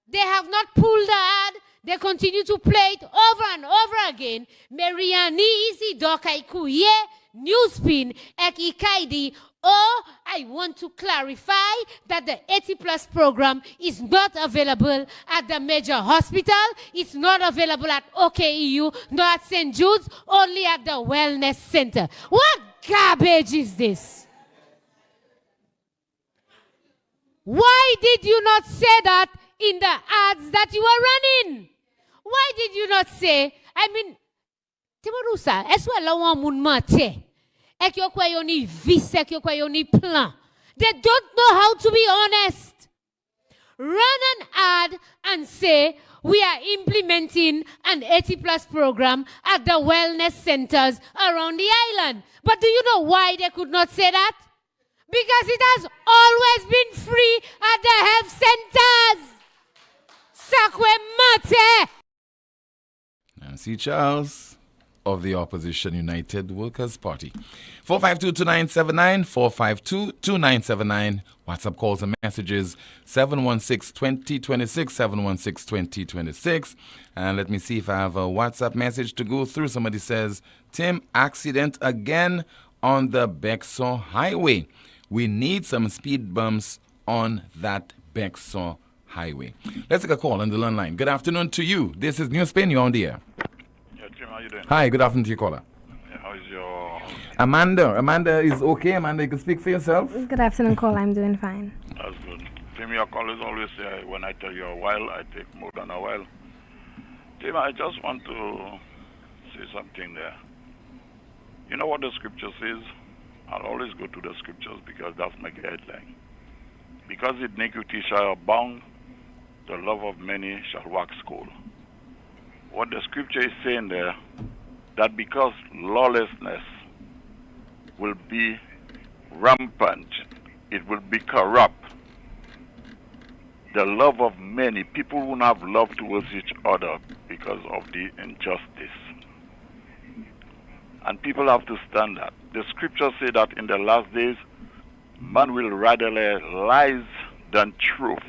they have not pulled the ad. They continue to play it over and over again. Mariani isi dokai kuye, NewsSpin, eki kaidi. Oh, I want to clarify that the 80+ program is not available at the major hospital. It's not available at OKEU, nor at St. Jude's, only at the Wellness Center. What garbage is this? Why did you not say that in the ads that you were running? Why did you not say, I mean, Timarusa, eswa mun mate. They don't know how to be honest. Run an ad and say, we are implementing an 80+ program at the wellness centers around the island. But do you know why they could not say that? Because it has always been free at the health centers. Sakwe mate. Nancy Charles of the Opposition United Workers Party. 452-2979, 452-2979. WhatsApp calls and messages 716-2026, 716-2026. And let me see if I have a WhatsApp message to go through. Somebody says, Tim, accident again on the Bexar Highway. We need some speed bumps on that Bexar Highway. Let's take a call on the line. Good afternoon to you. This is NewsSpin. You're on the air. Tim, how you doing? Hi, good afternoon to you, caller. Yeah, how is your... Amanda is okay. Amanda, you can speak for yourself. Good afternoon, caller. I'm doing fine. That's good. Tim, your callers always say, when I tell you a while, I take more than a while. Tim, I just want to say something there. You know what the scripture says? I'll always go to the scriptures because that's my guideline. Because iniquity shall abound, the love of many shall wax cold. What the scripture is saying there, that because lawlessness will be rampant, it will be corrupt, the love of many, people won't have love towards each other because of the injustice. And people have to stand that. The scriptures say that in the last days, man will rather lies than truth.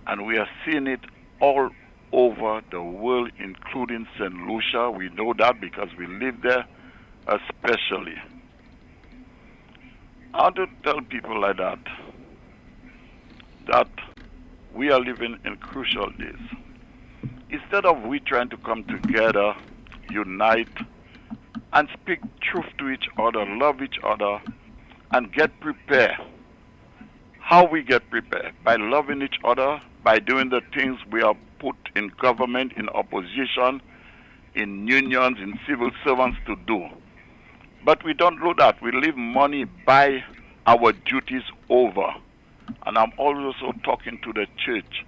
And we are seeing it all over the world, including St. Lucia. We know that because we live there especially. I want to tell people like that we are living in crucial days. Instead of we trying to come together, unite, and speak truth to each other, love each other, and get prepared. How we get prepared? By loving each other, by doing the things we are put in government, in opposition, in unions, in civil servants to do. But we don't do that. We leave money by our duties over. And I'm also talking to the church.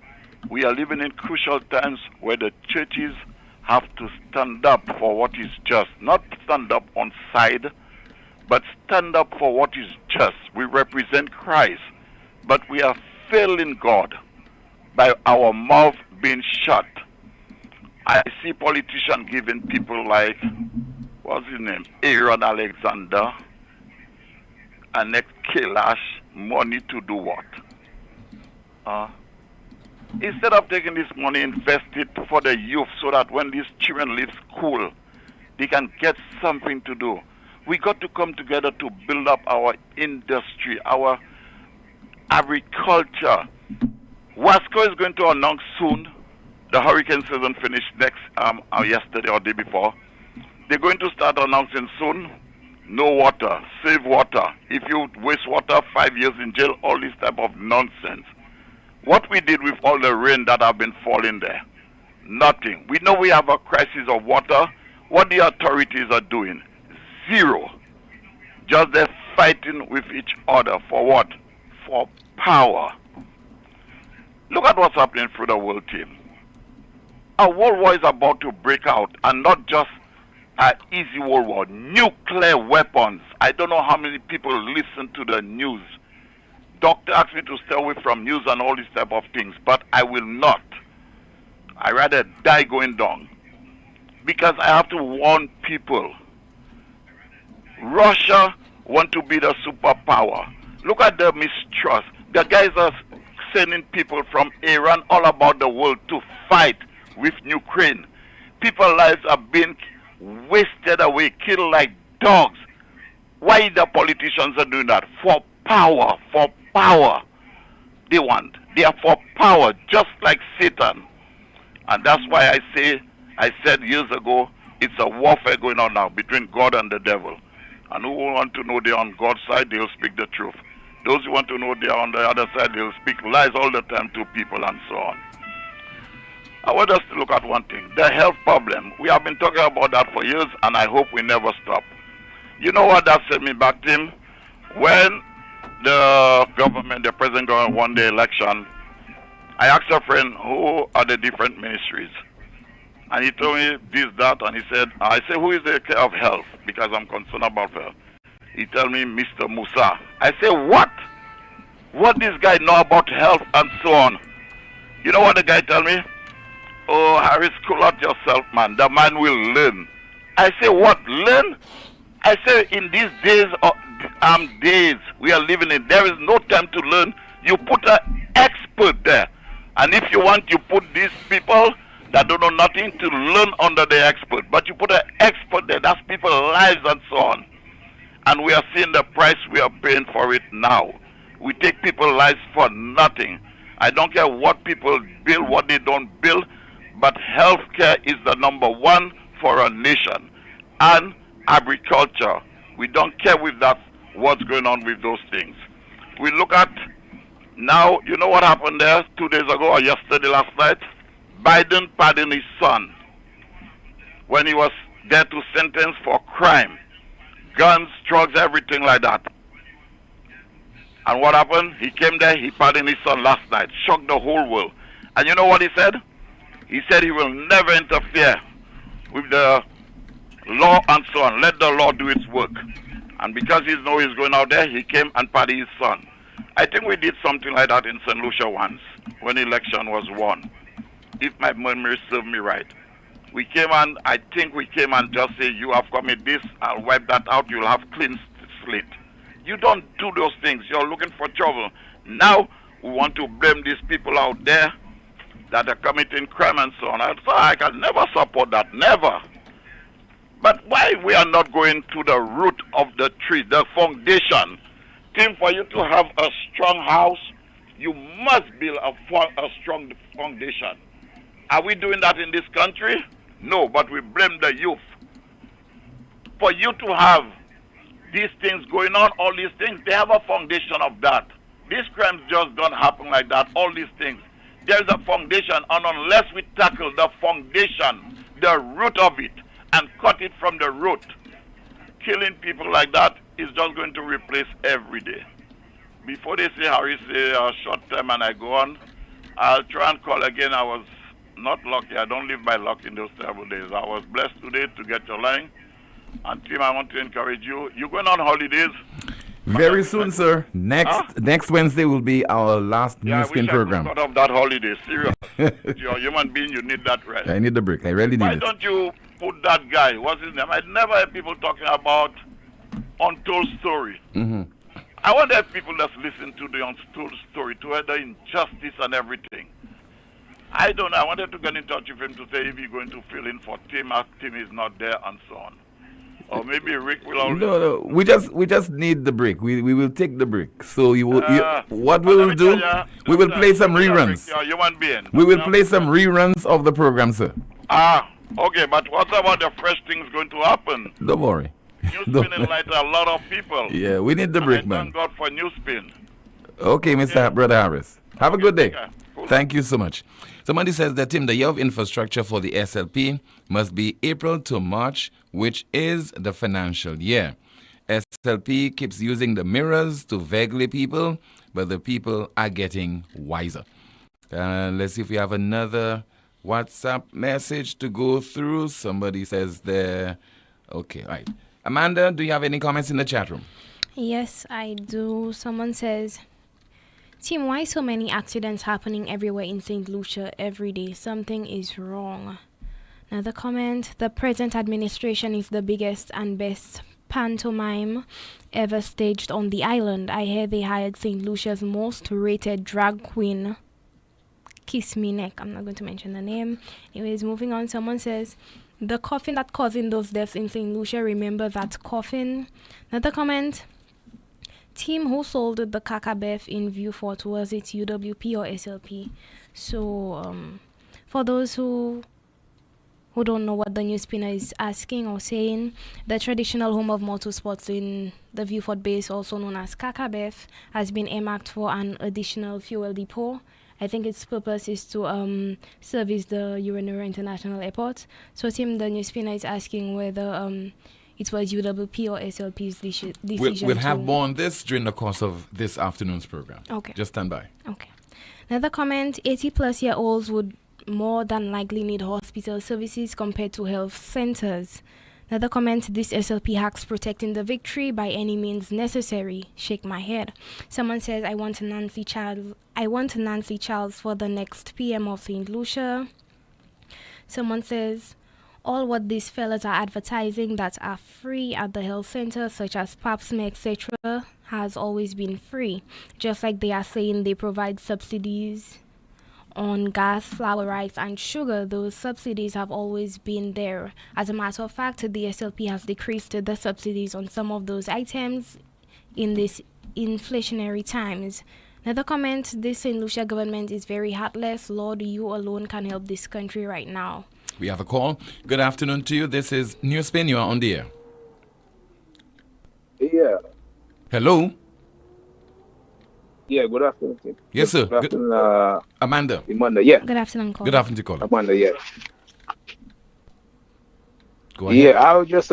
We are living in crucial times where the churches have to stand up for what is just. Not stand up on side, but stand up for what is just. We represent Christ, but we are failing God by our mouth being shut. I see politicians giving people like, what's his name, Aaron Alexander and Nick Kailash money to do what? Instead of taking this money, invest it for the youth so that when these children leave school, they can get something to do. We got to come together to build up our industry, our agriculture. Wasco is going to announce soon. The hurricane season finished yesterday or day before. They're going to start announcing soon. No water, save water. If you waste water, 5 years in jail, all this type of nonsense. What we did with all the rain that have been falling there? Nothing. We know we have a crisis of water. What the authorities are doing? Zero. Just they're fighting with each other for what? For power. Look at what's happening through the world, team. A world war is about to break out, and not just an easy world war. Nuclear weapons. I don't know how many people listen to the news. Doctor asked me to stay away from news and all these type of things, but I will not. I rather die going down. Because I have to warn people. Russia want to be the superpower. Look at the mistrust. The guys are sending people from Iran all about the world to fight with Ukraine. People's lives are being wasted away, killed like dogs. Why the politicians are doing that? For power, for power. They want. They are for power, just like Satan. And that's why I said years ago, it's a warfare going on now between God and the devil. And who want to know they're on God's side, they'll speak the truth. Those who want to know they're on the other side, they'll speak lies all the time to people and so on. I want us to look at one thing, the health problem. We have been talking about that for years, and I hope we never stop. You know what that sent me back, Tim? When the government, the president government won the election, I asked a friend, who are the different ministries? And he told me this, that, and he said, I said, who is the care of health? Because I'm concerned about health. He told me, Mr. Musa. I said, what? What this guy know about health and so on? You know what the guy told me? Oh, Harris, cool out yourself, man. The man will learn. I say, what, learn? I say, in these days we are living in, there is no time to learn. You put an expert there. And if you want, you put these people that don't know nothing to learn under the expert. But you put an expert there, that's people's lives and so on. And we are seeing the price we are paying for it now. We take people's lives for nothing. I don't care what people build, what they don't build, but healthcare is the number one for a nation. And agriculture. We don't care with that, what's going on with those things. We look at now, you know what happened there 2 days ago or yesterday, last night? Biden pardoned his son when he was there to sentence for crime. Guns, drugs, everything like that. And what happened? He came there, he pardoned his son last night. Shocked the whole world. And you know what he said? He said he will never interfere with the law and so on. Let the law do its work. And because he knows he's going out there, he came and pardoned his son. I think we did something like that in St. Lucia once when the election was won. If my memory serves me right. We came and, I think we came and just say, you have committed this, I'll wipe that out, you'll have clean slate. You don't do those things. You're looking for trouble. Now, we want to blame these people out there that are committing crime and so on. So I can never support that, never. But why we are not going to the root of the tree, the foundation? Tim, for you to have a strong house, you must build a strong foundation. Are we doing that in this country? No, but we blame the youth. For you to have these things going on, all these things, they have a foundation of that. These crimes just don't happen like that, all these things. There's a foundation, and unless we tackle the foundation, the root of it, and cut it from the root, killing people like that is just going to replace every day. Before they say, Harry, say a short time and I go on, I'll try and call again. I was not lucky. I don't live by luck in those terrible days. I was blessed today to get your line. And Tim, I want to encourage you. You're going on holidays? Very soon, sir. Next Wednesday will be our last NewsSpin program. Out of that holiday, serious. You're a human being, you need that rest. I need the break. I really need it. Why don't you put that guy, what's his name? I never heard people talking about untold story. Mm-hmm. I wonder if people just listen to the untold story, to the injustice and everything. I don't know. I wanted to get in touch with him to say if he's going to fill in for Tim as Tim is not there and so on. Or maybe Rick will already... No. We just need the break. We will take the break. So what we will do, we will play some reruns. You're a human being. We will play some reruns of the program, sir. Okay, but what about the fresh things going to happen? Don't worry. NewsSpin enlightened a lot of people. Yeah, we need the break, man. Thank God for NewsSpin. Okay, Mr. Brother Harris. Have a good day. Cool. Thank you so much. Somebody says that, Tim, the year of infrastructure for the SLP must be April to March, which is the financial year. SLP keeps using the mirrors to vaguely people, but the people are getting wiser. Let's see if we have another WhatsApp message to go through. Somebody says there. Okay, all right. Amanda, do you have any comments in the chat room? Yes, I do. Someone says, Tim, why so many accidents happening everywhere in St. Lucia every day? Something is wrong. Another comment, the present administration is the biggest and best pantomime ever staged on the island. I hear they hired St. Lucia's most rated drag queen, Kiss Me Neck. I'm not going to mention the name. Anyways, moving on. Someone says, the coffin that causing those deaths in St. Lucia, remember that coffin? Another comment. Team who sold the Kaka Base in Viewfort, was it UWP or SLP? So, for those who don't know what the NewsSpinner is asking or saying, the traditional home of motorsports in the Viewfort base, also known as Kaka Base, has been earmarked for an additional fuel depot. I think its purpose is to service the Urinura International Airport. So, Tim, the NewsSpinner is asking whether it was UWP or SLP's decision. We'll have more on this during the course of this afternoon's program. Okay. Just stand by. Okay. Another comment, 80-plus-year-olds would more than likely need hospital services compared to health centers. Another comment, this SLP hacks protecting the victory by any means necessary. Shake my head. Someone says, I want Nancy Charles for the next PM of St. Lucia. Someone says, all what these fellas are advertising that are free at the health center, such as pap smear, etc., has always been free. Just like they are saying they provide subsidies on gas, flour, rice, and sugar, those subsidies have always been there. As a matter of fact, the SLP has decreased the subsidies on some of those items in this inflationary times. Another comment, this St. Lucia government is very heartless. Lord, you alone can help this country right now. We have a call. Good afternoon to you. This is NewsSpin. You are on the air. Yeah. Hello. Yeah, good afternoon. Tim. Yes, sir. Good afternoon, Amanda. Yeah. Good afternoon, caller. Good afternoon, caller. Amanda, yeah. Go ahead. Yeah, I'll just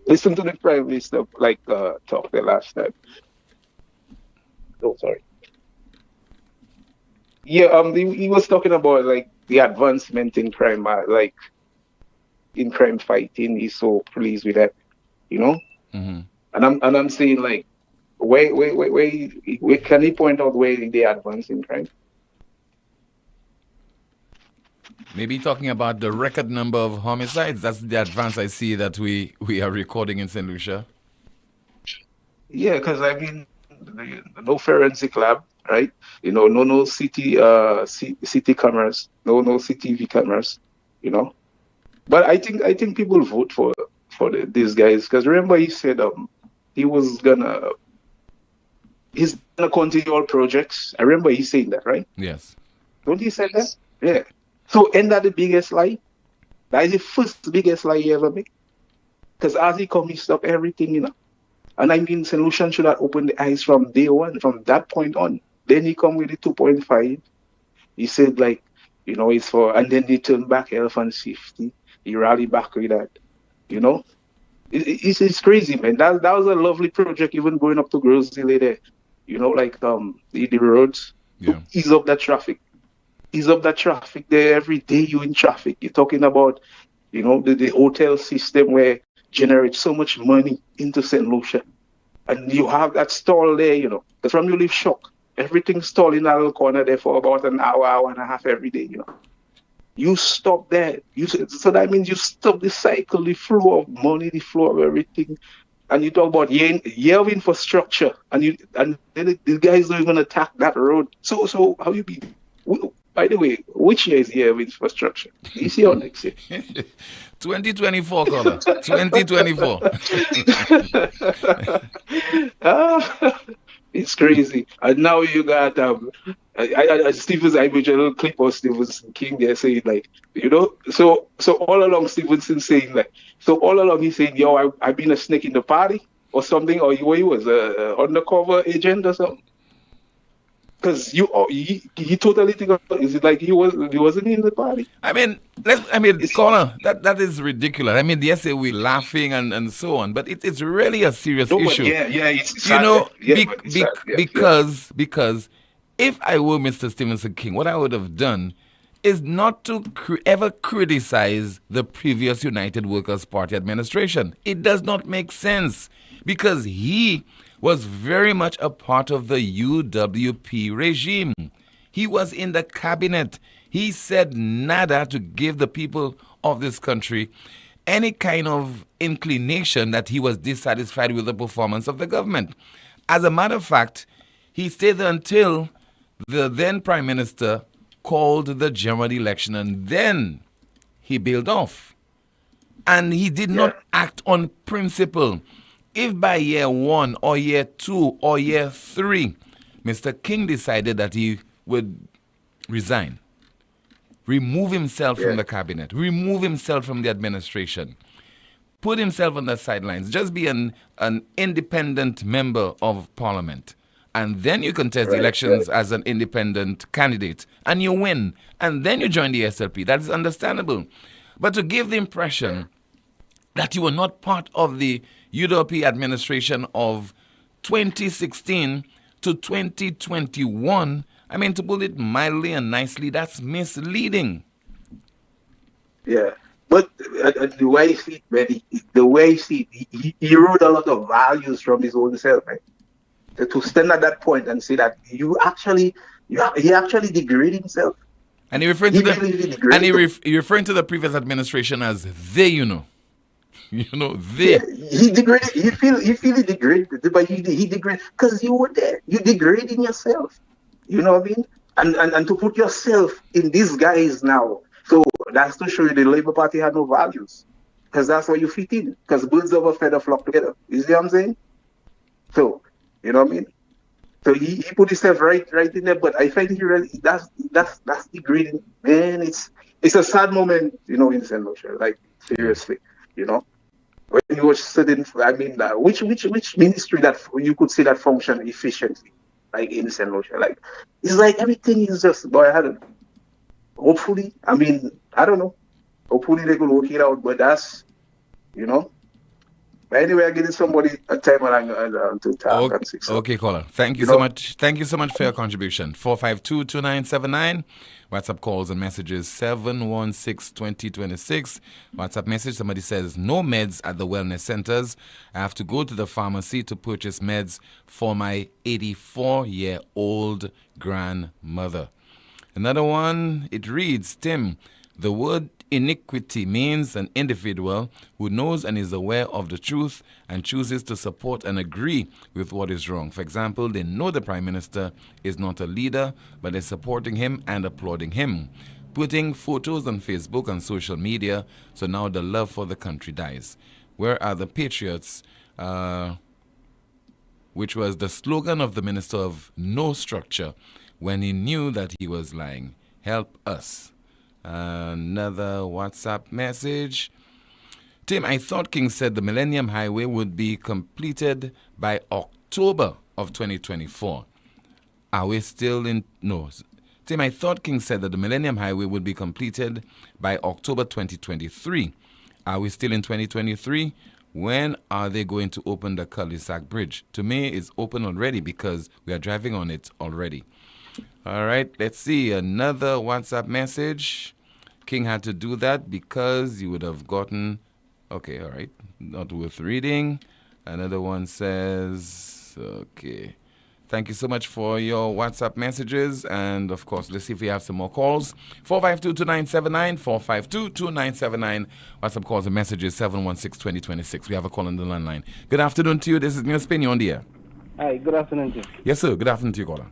listen to the Prime Minister talk the last time. Oh, sorry. Yeah, he was talking about the advancement in crime, in crime fighting. He's so pleased with that, Mm-hmm. And I'm saying where can he point out where they advance in crime? Maybe talking about the record number of homicides. That's the advance I see that we are recording in St. Lucia. Yeah, because no forensic lab, right? No city cameras, no CTV cameras, But I think people vote for these guys because remember he said he's gonna continue all projects. I remember he saying that, right? Yes. Don't he say that? Yeah. So ain't that the biggest lie? That is the first biggest lie he ever made. Because as he come, he stop everything, And St. Lucian should have opened the eyes from day one, from that point on. Then he come with the 2.5. He said it's for, and then they turn back health and safety. He rallied back with that, It's crazy, man. That was a lovely project, even going up to Groseley there. The roads. Yeah. Ease up that traffic. Ease up that traffic there every day. You in traffic. You're talking about, the hotel system where generates so much money into St. Lucia. And you have that stall there, Because from you live shock. Everything's stalled in that little corner there for about an hour and a half every day, You stop there. So that means you stop the cycle, the flow of money, the flow of everything. And you talk about year of infrastructure. And then the guys don't even attack that road. So how you be? By the way, which year is year of infrastructure? This year or next year? 2024, caller. 2024. It's crazy. And now you got Stevenson, I made a little clip of Stevenson King there saying so all along Stevenson saying so all along he's saying, yo, I've been a snake in the party or something, or he was a undercover agent or something. Because he totally think is it he wasn't in the party? caller, that is ridiculous. Yes, we're laughing and so on, but it's really a serious issue. It's sad. Because if I were Mr. Stevenson King, what I would have done is not to ever criticize the previous United Workers' Party administration. It does not make sense because he was very much a part of the UWP regime. He was in the cabinet. He said nada to give the people of this country any kind of inclination that he was dissatisfied with the performance of the government. As a matter of fact, he stayed until the then Prime Minister called the general election, and then he bailed off. And he did not act on principle. If by year 1 or year 2 or year 3, Mr. King decided that he would resign, remove himself from the cabinet, remove himself from the administration, put himself on the sidelines, just be an independent member of parliament. And then you contest the elections as an independent candidate, and you win. And then you join the SLP. That is understandable. But to give the impression that you were not part of the UWP administration of 2016 to 2021, I mean, to put it mildly and nicely, that's misleading. Yeah. But the way he see it, he wrote a lot of values from his own self, right? To stand at that point and say that he actually degraded himself. And he referring to referring to the previous administration as they, they. Yeah, he degraded. He feel he degraded, but he degraded because you were there. You degrading yourself. You know what I mean? And to put yourself in these guys now. So that's to show you the Labour Party had no values, because that's where you fit in. Because birds of a feather flock together. You see what I'm saying? So. You know what I mean? So he put himself right in there, but I find that's degrading. Man, it's a sad moment, in St. Lucia. Like, seriously, when you watch certain, I mean, which ministry that you could say that function efficiently, like in St. Lucia, like it's like everything is just, boy, I don't know. Hopefully, I mean, I don't know. Hopefully they could work it out, but that's, But anyway, I'm giving somebody a time to talk and see. Okay, caller. Thank you so much. Thank you so much for your contribution. 452-2979. WhatsApp calls and messages 716-2026. WhatsApp message, somebody says, no meds at the wellness centers. I have to go to the pharmacy to purchase meds for my 84-year-old grandmother. Another one, it reads, Tim, the word iniquity means an individual who knows and is aware of the truth and chooses to support and agree with what is wrong. For example, they know the Prime Minister is not a leader, but they're supporting him and applauding him, putting photos on Facebook and social media, so now the love for the country dies. Where are the patriots? Which was the slogan of the Minister of No Structure when he knew that he was lying. Help us. Another WhatsApp message. Tim, I thought King said the Millennium Highway would be completed by October of 2024. Are we still in... No. Tim, I thought King said that the Millennium Highway would be completed by October 2023. Are we still in 2023? When are they going to open the Cul-de-sac Bridge? To me, it's open already because we are driving on it already. All right, let's see. Another WhatsApp message. King had to do that because you would have gotten... Okay, all right. Not worth reading. Another one says... Okay. Thank you so much for your WhatsApp messages. And, of course, let's see if we have some more calls. 452-2979, 452-2979. WhatsApp calls and messages, 716-2026. We have a call on the landline. Good afternoon to you. This is NewsSpin. You're on the air. Hi, good afternoon to you. Yes, sir. Good afternoon to you, caller.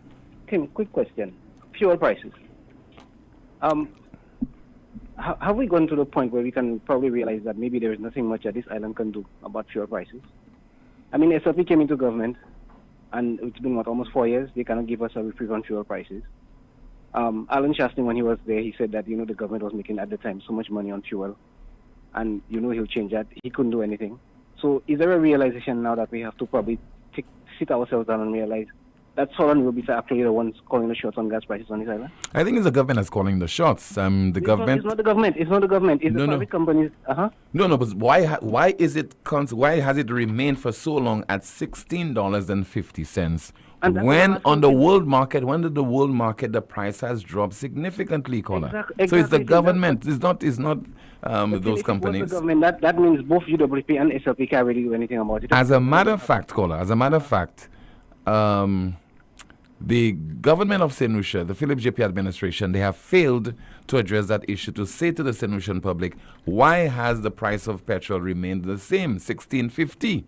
Tim, quick question. Fuel prices. Have we gone to the point where we can probably realize that maybe there is nothing much that this island can do about fuel prices? I mean, SLP came into government, and it's been, almost 4 years. They cannot give us a reprieve on fuel prices. Alan Shastin, when he was there, he said that, the government was making, at the time, so much money on fuel. And, he'll change that. He couldn't do anything. So is there a realization now that we have to probably sit ourselves down and realize that Solon will be actually the ones calling the shots on gas prices on this island? I think it's the government that's calling the shots. Government. It's not the government. It's the private companies. No. But why has it remained for so long at $16.50? When on the world market, the price has dropped significantly, caller. Exactly. So it's the government. It's not those companies. The government, that means both UWP and SLP can't really do anything about it. As a matter of fact, caller. the government of St. Lucia, the Philip JP administration, they have failed to address that issue, to say to the St. Lucian public, why has the price of petrol remained the same, $16.50?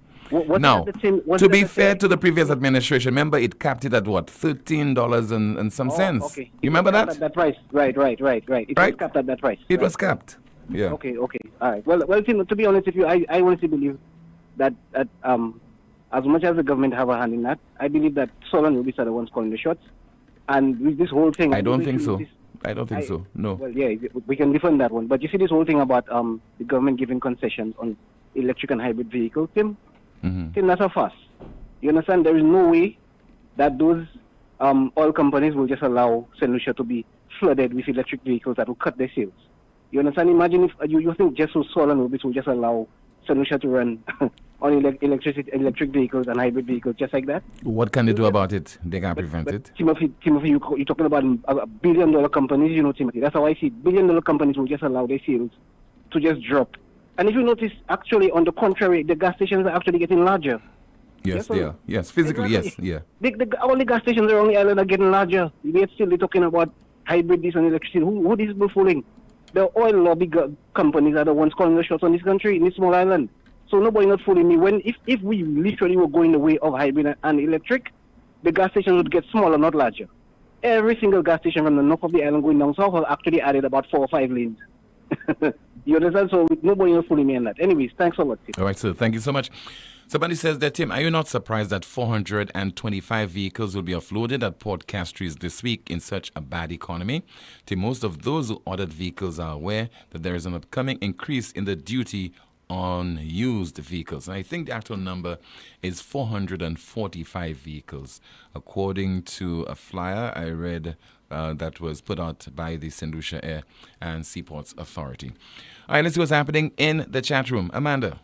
Now, to be fair to the previous administration, remember it capped it at what, $13 and some cents? Okay. You remember that? That price, right. It was capped at that price. It was capped, yeah. Okay, all right. Well, Tim, to be honest with you, I honestly believe that as much as the government have a hand in that, I believe that Solon will be the ones calling the shots. And with this whole thing... I don't think so. No. Well, yeah, we can defend that one. But you see this whole thing about the government giving concessions on electric and hybrid vehicles, Tim? Tim, that's a fuss. You understand? There is no way that those oil companies will just allow St. Lucia to be flooded with electric vehicles that will cut their sales. You understand? Imagine if you think just so Solon will just allow St. Lucia to run on electric vehicles and hybrid vehicles just like that. What can they do about it? They can't prevent it. Timothy, you're talking about a billion-dollar companies, you know, Timothy. That's how I see it. Billion-dollar companies will just allow their sales to just drop. And if you notice, actually, on the contrary, the gas stations are actually getting larger. Yes, they are. Yes, physically, exactly. Yes, yeah. All the gas stations around the island are getting larger. Yet still they're talking about hybrid this and electricity. Who these people fooling? The oil lobby companies are the ones calling the shots on this country, in this small island. So nobody not fooling me. If we literally were going the way of hybrid and electric, the gas stations would get smaller, not larger. Every single gas station from the north of the island going down south have actually added about 4 or 5 lanes. You understand? So nobody not fooling me on that. Anyways, thanks a lot, Tim. All right, sir. Thank you so much. Somebody says that, Tim, are you not surprised that 425 vehicles will be offloaded at Port Castries this week in such a bad economy? Tim, most of those who ordered vehicles are aware that there is an upcoming increase in the duty on used vehicles. And I think the actual number is 445 vehicles. According to a flyer I read that was put out by the St. Lucia Air and Seaports Authority. All right, let's see what's happening in the chat room. Amanda.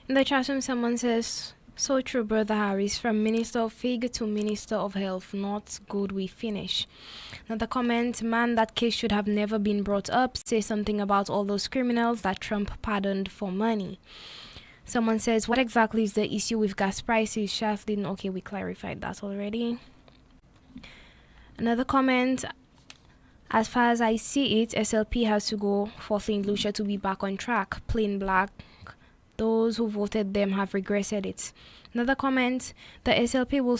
In the chat room, someone says, so true, Brother Harris, from Minister of Fig to Minister of Health, not good we finish. Another comment, man, that case should have never been brought up. Say something about all those criminals that Trump pardoned for money. Someone says, what exactly is the issue with gas prices? Shaflin, okay, we clarified that already. Another comment, as far as I see it, SLP has to go for St. Lucia to be back on track. Plain black. Those who voted them have regretted it. Another comment, the SLP will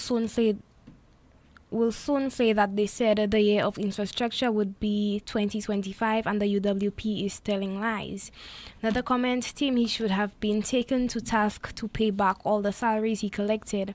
soon say that they said the year of infrastructure would be 2025 and the UWP is telling lies. Another comment, Tim, he should have been taken to task to pay back all the salaries he collected.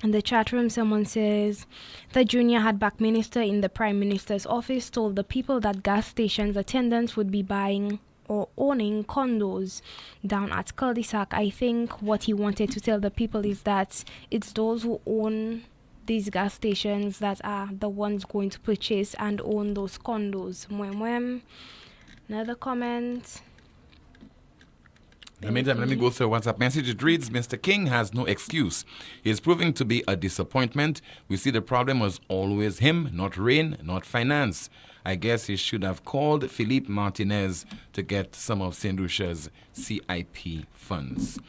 In the chat room, someone says, the junior hardback minister in the Prime Minister's office told the people that gas stations attendants would be buying or owning condos down at cul-de-sac. I think what he wanted to tell the people is that it's those who own these gas stations that are the ones going to purchase and own those condos. Another comment. In the meantime, let me go through a WhatsApp message. It reads, Mr. King has no excuse. He is proving to be a disappointment. We see the problem was always him, not rain, not finance. I guess he should have called Philippe Martinez to get some of St. Lucia's CIP funds.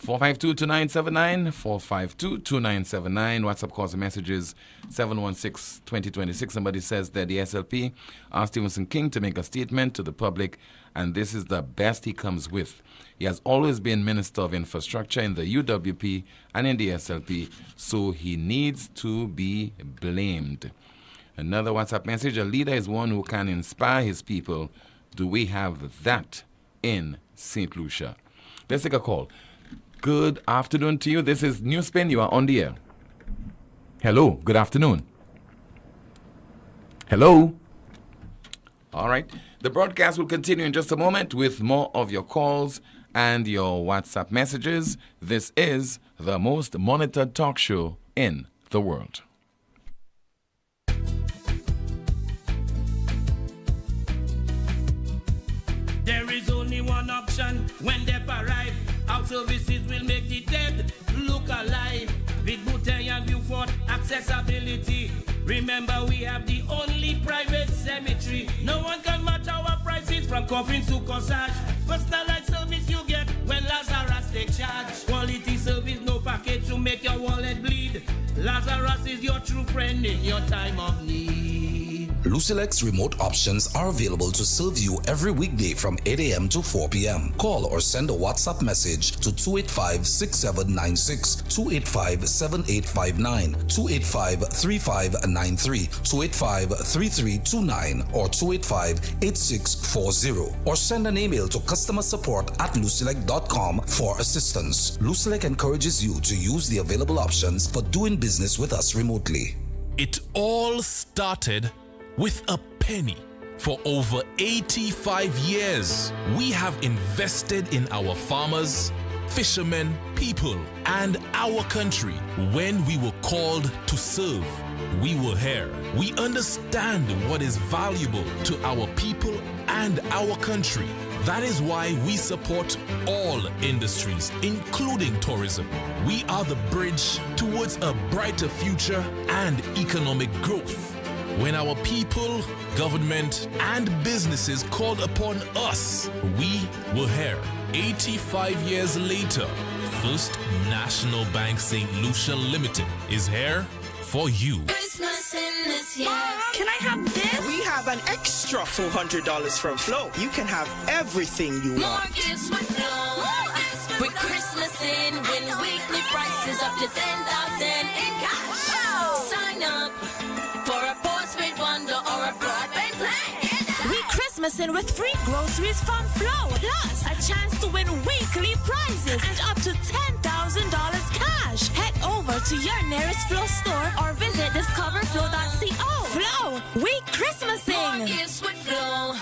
452-2979, 452-2979. WhatsApp calls and messages 716-2026. Somebody says that the SLP asked Stevenson King to make a statement to the public, and this is the best he comes with. He has always been Minister of Infrastructure in the UWP and in the SLP, so he needs to be blamed. Another WhatsApp message, a leader is one who can inspire his people. Do we have that in St. Lucia? Let's take a call. Good afternoon to you. This is NewsSpin. You are on the air. Hello. Good afternoon. Hello. All right. The broadcast will continue in just a moment with more of your calls and your WhatsApp messages. This is the most monitored talk show in the world. There is only one option when they arrive. Our services will make the dead look alive. With Bouteille and Beaufort accessibility. Remember, we have the only private cemetery. No one can match our prices from coffins to corsage. Personalized service you get when Lazarus take charge. Quality service, no package to make your wallet bleed. Lazarus is your true friend in your time of need. Lucilex remote options are available to serve you every weekday from 8 a.m. to 4 p.m. Call or send a WhatsApp message to 285-6796, 285-7859, 285-3593, 285-3329, or 285-8640. Or send an email to customersupport@lucilec.com for assistance. Lucilec encourages you to use the available options for doing business with us remotely. It all started with a penny. For over 85 years, we have invested in our farmers, fishermen, people, and our country. When we were called to serve, we were here. We understand what is valuable to our people and our country. That is why we support all industries, including tourism. We are the bridge towards a brighter future and economic growth. When our people, government, and businesses called upon us, we were here. 85 years later, First National Bank St. Lucia Limited is here for you. Christmas in this year. Can I have this? We have an extra $400 from Flow. You can have everything you want. More gifts with Flow. With Christmas in, win weekly prices up to $10,000 in cash. Sign up for a postpaid bundle or a broadband plan. We Christmas in with free groceries from Flow. Plus, a chance to win weekly prizes and up to $10,000 cash. Head over to your nearest Flow store or visit discoverflow.co. Flow, we Christmasing. More gifts with Flow.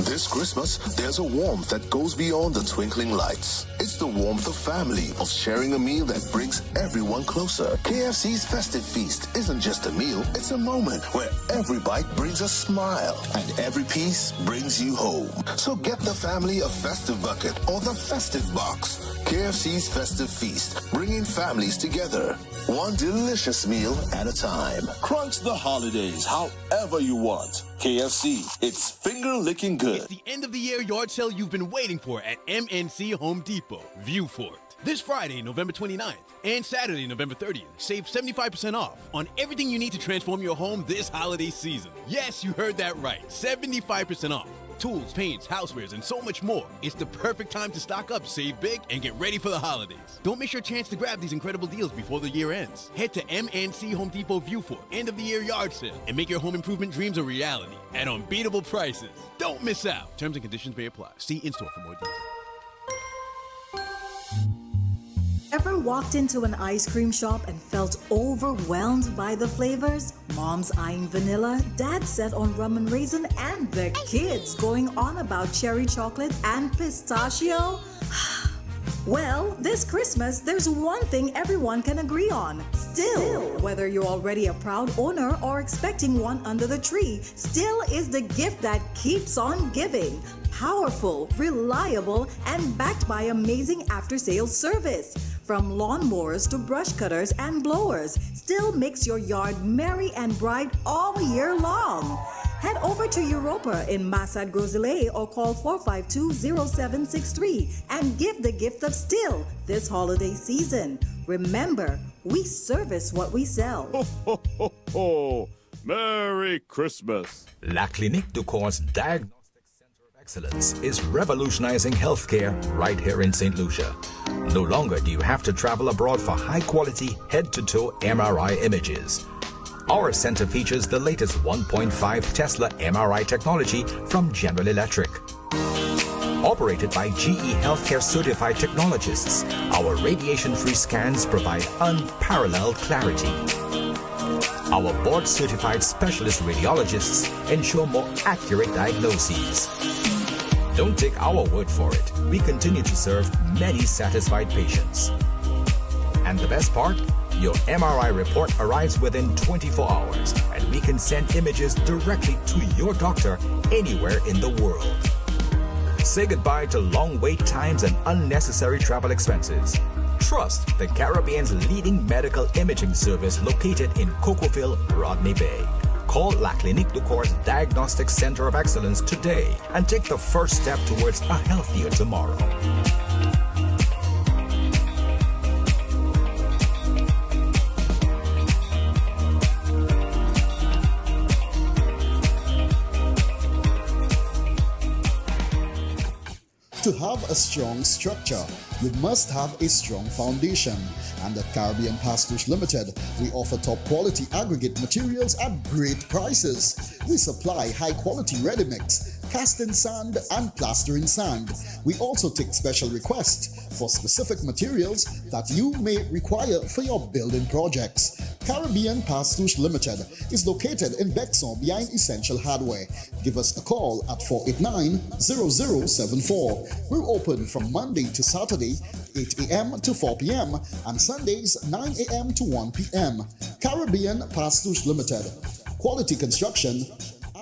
This Christmas, there's a warmth that goes beyond the twinkling lights. It's the warmth of family, of sharing a meal that brings everyone closer. KFC's Festive Feast isn't just a meal, it's a moment where every bite brings a smile and every piece brings you home. So get the family a festive bucket or the festive box. KFC's Festive Feast, bringing families together. One delicious meal at a time. Crunch the holidays however you want. KFC, it's finger-licking good. It's the end of the year yard sale you've been waiting for at MNC Home Depot, View Fort. This Friday, November 29th, and Saturday, November 30th, save 75% off on everything you need to transform your home this holiday season. Yes, you heard that right, 75% off. Tools, paints, housewares, and so much more. It's the perfect time to stock up, save big, and get ready for the holidays. Don't miss your chance to grab these incredible deals before the year ends. Head to MNC Home Depot View Fort, end of the year yard sale, and make your home improvement dreams a reality at unbeatable prices. Don't miss out. Terms and conditions may apply. See in-store for more details. Ever walked into an ice cream shop and felt overwhelmed by the flavors? Mom's eyeing vanilla, dad set on rum and raisin, and the kids going on about cherry chocolate and pistachio? Well, this Christmas, there's one thing everyone can agree on. Still, whether you're already a proud owner or expecting one under the tree, Still is the gift that keeps on giving. Powerful, reliable, and backed by amazing after-sales service. From lawnmowers to brush cutters and blowers, Still makes your yard merry and bright all year long. Head over to Europa in Massad Grosile or call 452-0763 and give the gift of Still this holiday season. Remember, we service what we sell. Ho, ho, ho, ho. Merry Christmas. La Clinique du Corps Diagnostic Center of Excellence is revolutionizing healthcare right here in St. Lucia. No longer do you have to travel abroad for high-quality head-to-toe MRI images. Our center features the latest 1.5 Tesla MRI technology from General Electric. Operated by GE Healthcare certified technologists, our radiation-free scans provide unparalleled clarity. Our board-certified specialist radiologists ensure more accurate diagnoses. Don't take our word for it. We continue to serve many satisfied patients. And the best part? Your MRI report arrives within 24 hours, and we can send images directly to your doctor anywhere in the world. Say goodbye to long wait times and unnecessary travel expenses. Trust the Caribbean's leading medical imaging service located in Cocoville, Rodney Bay. Call La Clinique du Corps Diagnostic Center of Excellence today and take the first step towards a healthier tomorrow. have a strong structure, you must have a strong foundation. And at Caribbean Pastors Limited, we offer top quality aggregate materials at great prices. We supply high quality ready mix, casting sand and plastering sand. We also take special requests for specific materials that you may require for your building projects. Caribbean Pastors Limited is located in Bexon behind Essential Hardware. Give us a call at 489-0074. We're open from Monday to Saturday, 8 a.m. to 4 p.m. and Sundays, 9 a.m. to 1 p.m. Caribbean Pastors Limited. Quality construction,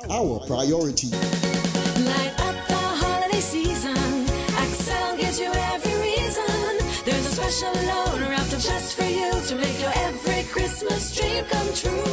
our priority. Light up the holiday season. Excel gives you every reason. There's a special loan wrapped up just for you to make your every Christmas dream come true.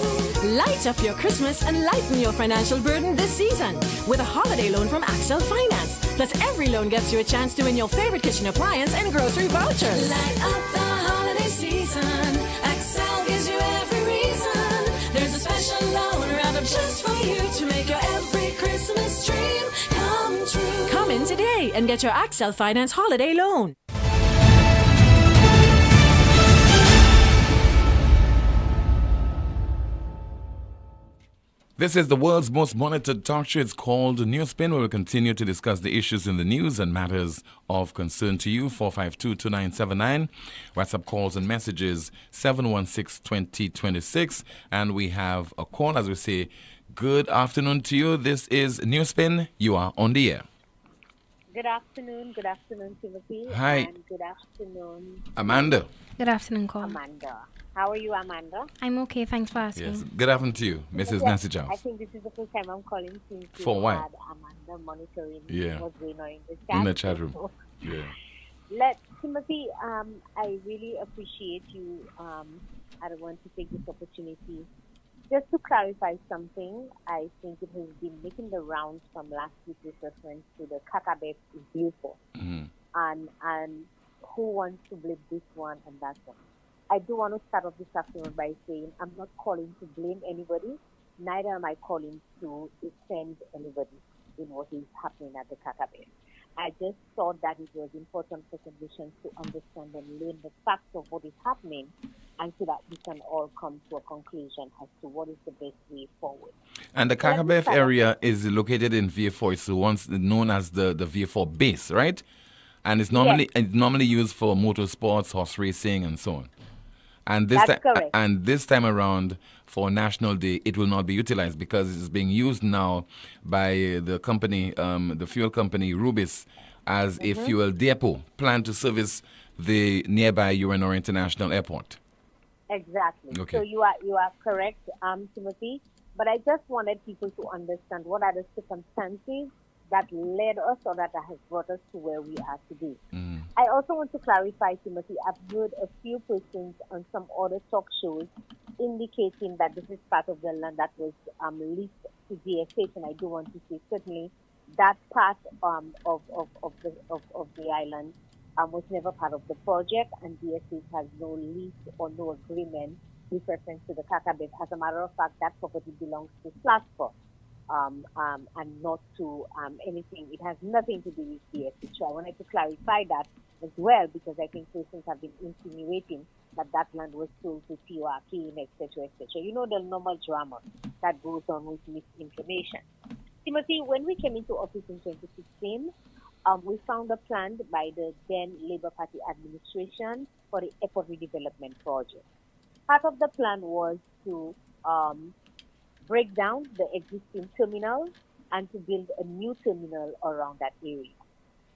Light up your Christmas and lighten your financial burden this season with a holiday loan from Axel Finance. Plus, every loan gets you a chance to win your favorite kitchen appliance and grocery vouchers. Light up the holiday season. Excel gives you every reason. There's a special loan wrapped up just for you to make your every Christmas dream come true. Come in today and get your Axel Finance holiday loan. This is the world's most monitored talk show. It's called NewsSpin. We will continue to discuss the issues in the news and matters of concern to you. 452-2979. WhatsApp calls and messages 716-2026. And we have a call, as we say, good afternoon to you. This is NewsSpin. You are on the air. Good afternoon, Timothy. Hi. And good afternoon, Amanda. Good afternoon, Cole. Amanda. How are you, Amanda? I'm okay, thanks for asking. Yes. Good afternoon to you, Mrs. Nancy Giles. I think this is the first time I'm calling since For you why? had Amanda monitoring Yeah. what's going on in the chat. In the chat room. Yeah. Timothy, I really appreciate you. I want to take this opportunity just to clarify something. I think it has been making the rounds from last week with reference to the Kaka Base in Beaufort. And who wants to blame this one and that one. I do want to start off this afternoon by saying I'm not calling to blame anybody, neither am I calling to defend anybody in what is happening at the Kaka Base. I just thought that it was important for conditions to understand and learn the facts of what is happening, and so that we can all come to a conclusion as to what is the best way forward. And the Kaka Base area is located in VA4. It's once known as the VA4 base, right? And it's normally used for motorsports, horse racing, and so on. And this time around for National Day, it will not be utilized because it's being used now by the company, the fuel company Rubis, as a fuel depot planned to service the nearby UNR International Airport. Exactly. Okay. So you are correct, Timothy. But I just wanted people to understand what are the circumstances that led us or that has brought us to where we are today. I also want to clarify, Timothy, I've heard a few persons on some other talk shows indicating that this is part of the land that was leased to DSH, and I do want to say certainly that part of the island was never part of the project, and DSH has no lease or no agreement with reference to the Kaka Base. As a matter of fact, that property belongs to Slasper. And not to anything. It has nothing to do with DSH. So I wanted to clarify that as well, because I think persons have been insinuating that that land was sold to PORK, etc., etc. You know the normal drama that goes on with misinformation. Timothy, when we came into office in 2016, we found a plan by the then Labour Party administration for the airport redevelopment project. Part of the plan was to break down the existing terminal and to build a new terminal around that area.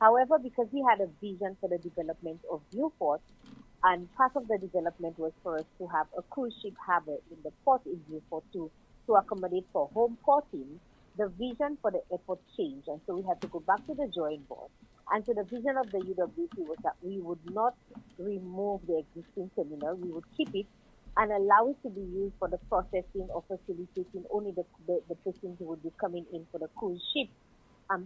However, because we had a vision for the development of Beaufort, and part of the development was for us to have a cruise ship harbor in the port in Beaufort to accommodate for home porting, the vision for the airport changed, and so we had to go back to the drawing board. And so the vision of the UWC was that we would not remove the existing terminal, we would keep it and allow it to be used for the processing or facilitating only the persons who would be coming in for the cruise ship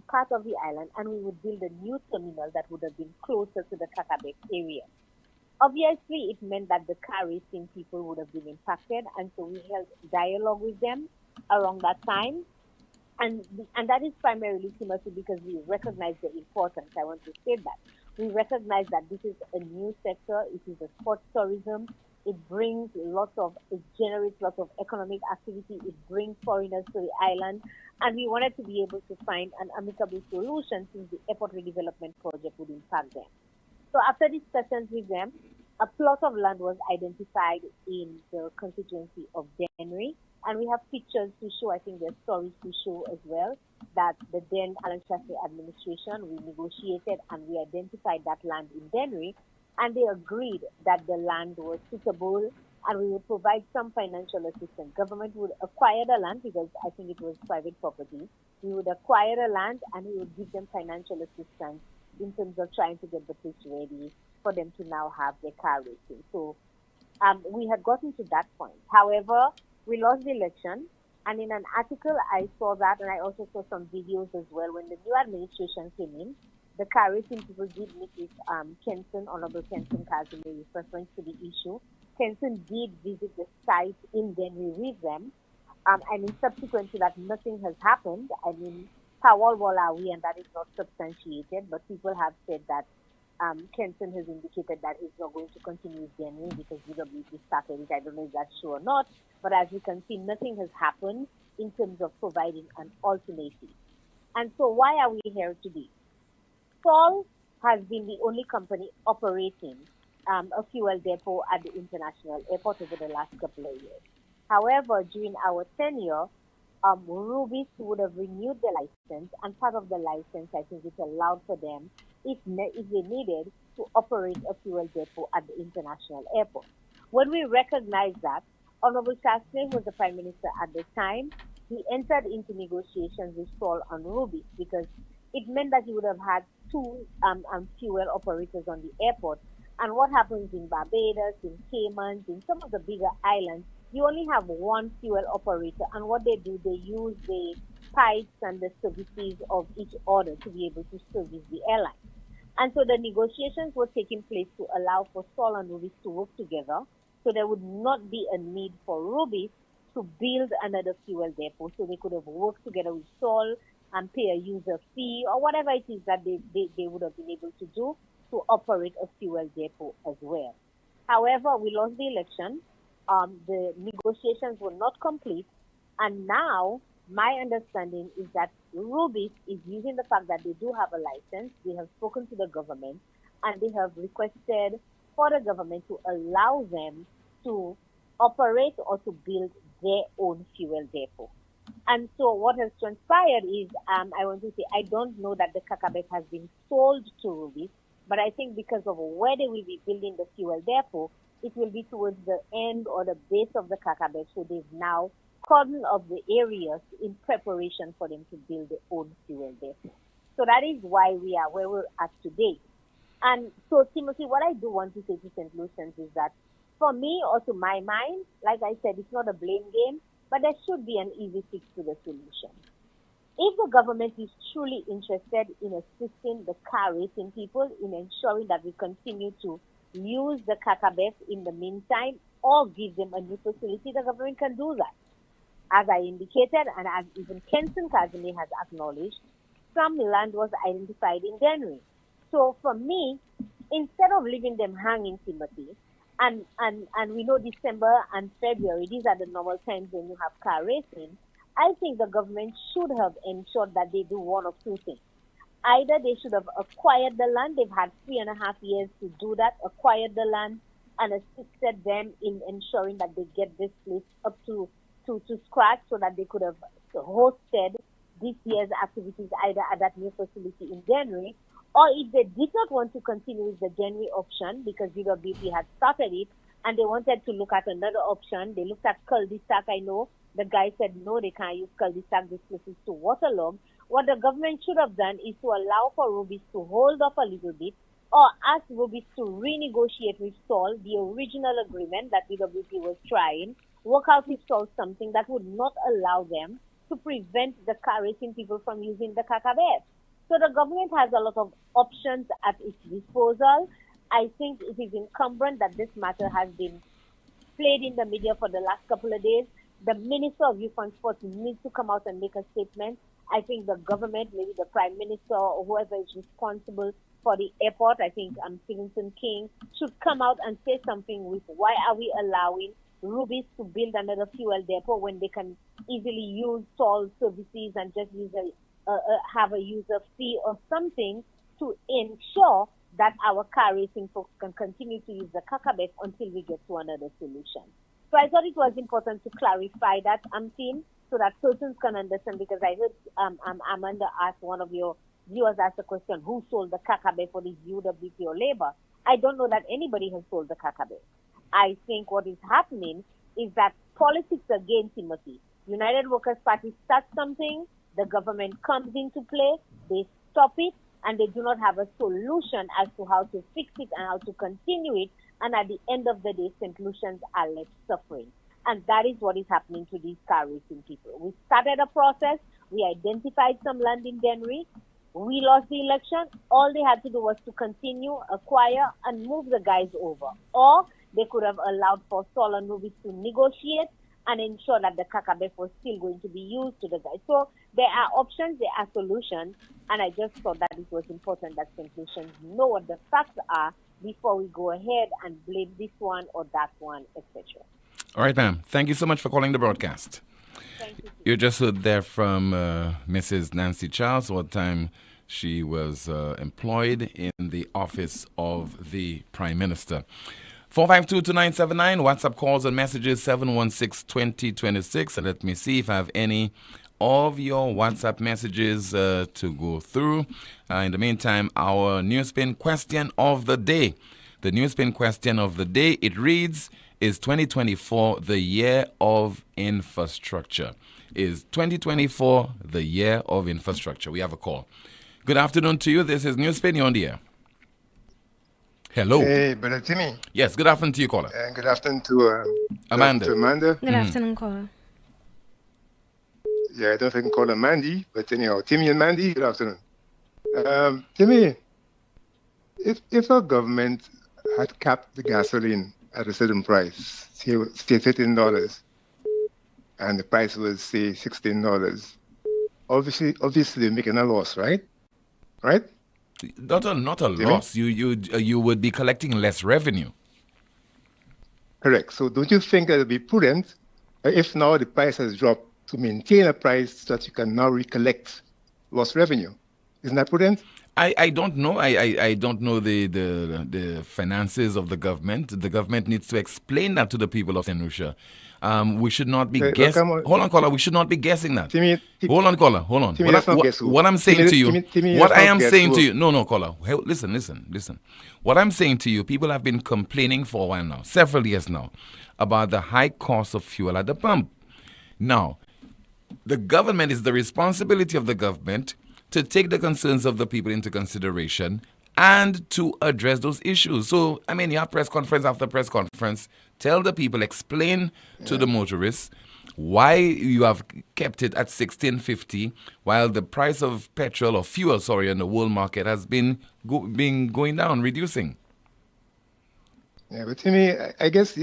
part of the island, and we would build a new terminal that would have been closer to the Kaka Base area. Obviously, it meant that the car racing people would have been impacted, and so we held dialogue with them around that time. And that is primarily, Timothy, because we recognize the importance. I want to say that. We recognize that this is a new sector. It is a sports tourism. It generates lots of economic activity. It brings foreigners to the island. And we wanted to be able to find an amicable solution since the airport redevelopment project would impact them. So after discussions with them, a plot of land was identified in the constituency of Dennery, and we have pictures to show, I think there's stories to show as well, that the then Alan Shafi administration, we negotiated and we identified that land in Dennery, and they agreed that the land was suitable and we would provide some financial assistance. Government would acquire the land because I think it was private property. We would acquire the land and we would give them financial assistance in terms of trying to get the place ready for them to now have their car racing. So we had gotten to that point. However, we lost the election, and in an article I saw that, and I also saw some videos as well. When the new administration came in, the car racing people did meet with Kenson, Honorable Kenson Kazumi, with reference to the issue. Kenson did visit the site in Dennery with them, and in subsequent to that, nothing has happened. I mean, Pawal Walawi, and that is not substantiated, but people have said that Kenson has indicated that he's not going to continue with Dennery because UWP started it. I don't know if that's true or not, but as you can see, nothing has happened in terms of providing an alternative. And so why are we here today? Sol has been the only company operating a fuel depot at the international airport over the last couple of years. However, during our tenure, Rubis would have renewed the license, and part of the license, I think, it allowed for them, if they needed, to operate a fuel depot at the international airport. When we recognized that, Honorable Shasne was the Prime Minister at the time. He entered into negotiations with Sol on Rubis because it meant that he would have had two fuel operators on the airport. And what happens in Barbados, in Caymans, in some of the bigger islands, you only have one fuel operator, and what they do, they use the pipes and the services of each order to be able to service the airline. And so the negotiations were taking place to allow for Sol and Rubis to work together, so there would not be a need for Rubis to build another fuel depot, so they could have worked together with Sol and pay a user fee or whatever it is that they would have been able to do to operate a fuel depot as well. However, we lost the election. The negotiations were not complete, and now my understanding is that Rubis is using the fact that they do have a license. They have spoken to the government, and they have requested for the government to allow them to operate or to build their own fuel depot. And so what has transpired is, I want to say, I don't know that the Kaka Base has been sold to Rubis, but I think because of where they will be building the fuel depot, it will be towards the end or the base of the Kaka Base, so they've now cordoned off the areas in preparation for them to build their own fuel depot. So that is why we are where we're at today. And so, Timothy, what I do want to say to St. Lucians is that, for me, or to my mind, like I said, it's not a blame game, but there should be an easy fix to the solution. If the government is truly interested in assisting the car racing people in ensuring that we continue to use the Kaka Base in the meantime, or give them a new facility, the government can do that. As I indicated, and as even Kenson Kazumi has acknowledged, some land was identified in January. So for me, instead of leaving them hanging, Timothy, and we know December and February, these are the normal times when you have car racing, I think the government should have ensured that they do one of two things. Either they should have acquired the land, they've had 3.5 years to do that, acquired the land, and assisted them in ensuring that they get this place up to scratch so that they could have hosted this year's activities either at that new facility in January, or if they did not want to continue with the January option because UWP had started it and they wanted to look at another option, they looked at cul-de-sac. I know the guy said no, they can't use cul-de-sac, this place is too waterlogged. What the government should have done is to allow for Rubis to hold off a little bit, or ask Rubis to renegotiate with Sol the original agreement that UWP was trying, work out with Sol something that would not allow them to prevent the car racing people from using the Kaka Base. So the government has a lot of options at its disposal. I think it is incumbent that this matter has been played in the media for the last couple of days. the Minister of Youth and Sports needs to come out and make a statement. I think the government, maybe the Prime Minister or whoever is responsible for the airport, I think Stevenson King, should come out and say something with why are we allowing Rubies to build another fuel depot when they can easily use toll services and just use have a user fee or something to ensure that our car racing folks can continue to use the Kaka Base until we get to another solution. So I thought it was important to clarify that, team, so that persons can understand, because I heard Amanda ask, one of your viewers asked the question, who sold the Kaka Base for this UWP or labor? I don't know that anybody has sold the Kaka Base. I think what is happening is that politics again, Timothy. United Workers' Party starts something, the government comes into play, they stop it, and they do not have a solution as to how to fix it and how to continue it. And at the end of the day, St. Lucians are left suffering. And that is what is happening to these car racing people. We started a process. We identified some land in Dennery. We lost the election. All they had to do was to continue, acquire, and move the guys over. Or they could have allowed for Sol and Rubies to negotiate and ensure that the Kaka Base was still going to be used to the guys. So there are options, there are solutions, and I just thought that it was important that St. Lucians know what the facts are before we go ahead and blame this one or that one, etc. All right, ma'am. Thank you so much for calling the broadcast. Thank you. You just heard there from Mrs. Nancy Charles, what time she was employed in the office of the Prime Minister. 452-2979, WhatsApp calls and messages 716-2026. And let me see if I have any of your WhatsApp messages to go through. In the meantime, our NewsSpin question of the day. The NewsSpin question of the day, it reads, is 2024 the year of infrastructure? Is 2024 the year of infrastructure? We have a call. Good afternoon to you. This is NewsSpin. You're on the air. Hello. Hey, Brother Timmy. Yes, good afternoon to you, caller. And good afternoon to Amanda. Good afternoon, caller. Yeah, I don't know if I can call her Mandy, but anyhow, Timmy and Mandy, good afternoon. Timmy, if our government had capped the gasoline at a certain price, say $13, and the price was, say, $16, obviously they're making a loss, right? Right? Not a loss. You would be collecting less revenue. Correct. So don't you think that it would be prudent if now the price has dropped to maintain a price so that you can now recollect lost revenue? Isn't that prudent? I don't know. I don't know the finances of the government. The government needs to explain that to the people of St. Lucia. We should not be guessing. Hold on, caller. We should not be guessing that. Hold on, caller. Hold on. What I'm saying to you. What I am saying to you. No, caller. Hey, listen. What I'm saying to you, people have been complaining for a while now, several years now, about the high cost of fuel at the pump. Now, the government, is the responsibility of the government to take the concerns of the people into consideration and to address those issues. So, I mean, you have press conference after press conference. Tell the people, explain to the motorists why you have kept it at $16.50 while the price of petrol or fuel, in the world market has been going down, reducing. Yeah, but Timmy, I guess,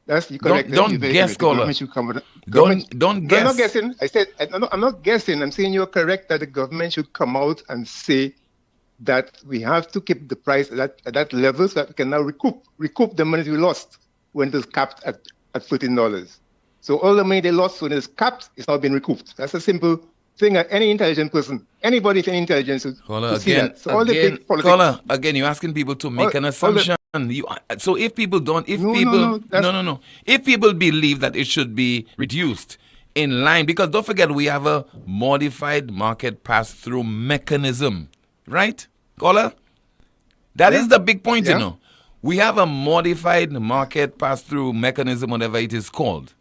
that's the correct. Don't guess, caller. Don't guess. I'm not guessing. I said I'm not guessing. I'm saying you're correct that the government should come out and say that we have to keep the price at that level so that we can now recoup the money we lost when it was capped at $13. So all the money they lost when it's capped is now being recouped. That's a simple thing that any intelligent person, anybody with any intelligence would see that. So all the big politics. Caller, again, you're asking people to make an assumption. So if people don't, if people believe that it should be reduced in line, because don't forget we have a modified market pass-through mechanism, right, caller? That is the big point, We have a modified market pass-through mechanism, whatever it is called,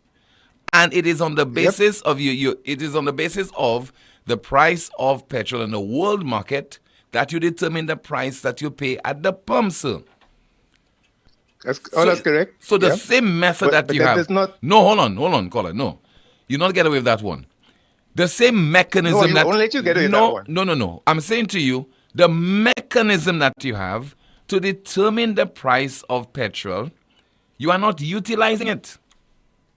and it is on the basis of It is on the basis of the price of petrol in the world market that you determine the price that you pay at the pump, sir. That's correct. So the same method that you have. No, hold on, caller. No, you not get away with that one. The same mechanism that. I won't let you get away with that one. No. I'm saying to you, the mechanism that you have to determine the price of petrol, you are not utilizing it.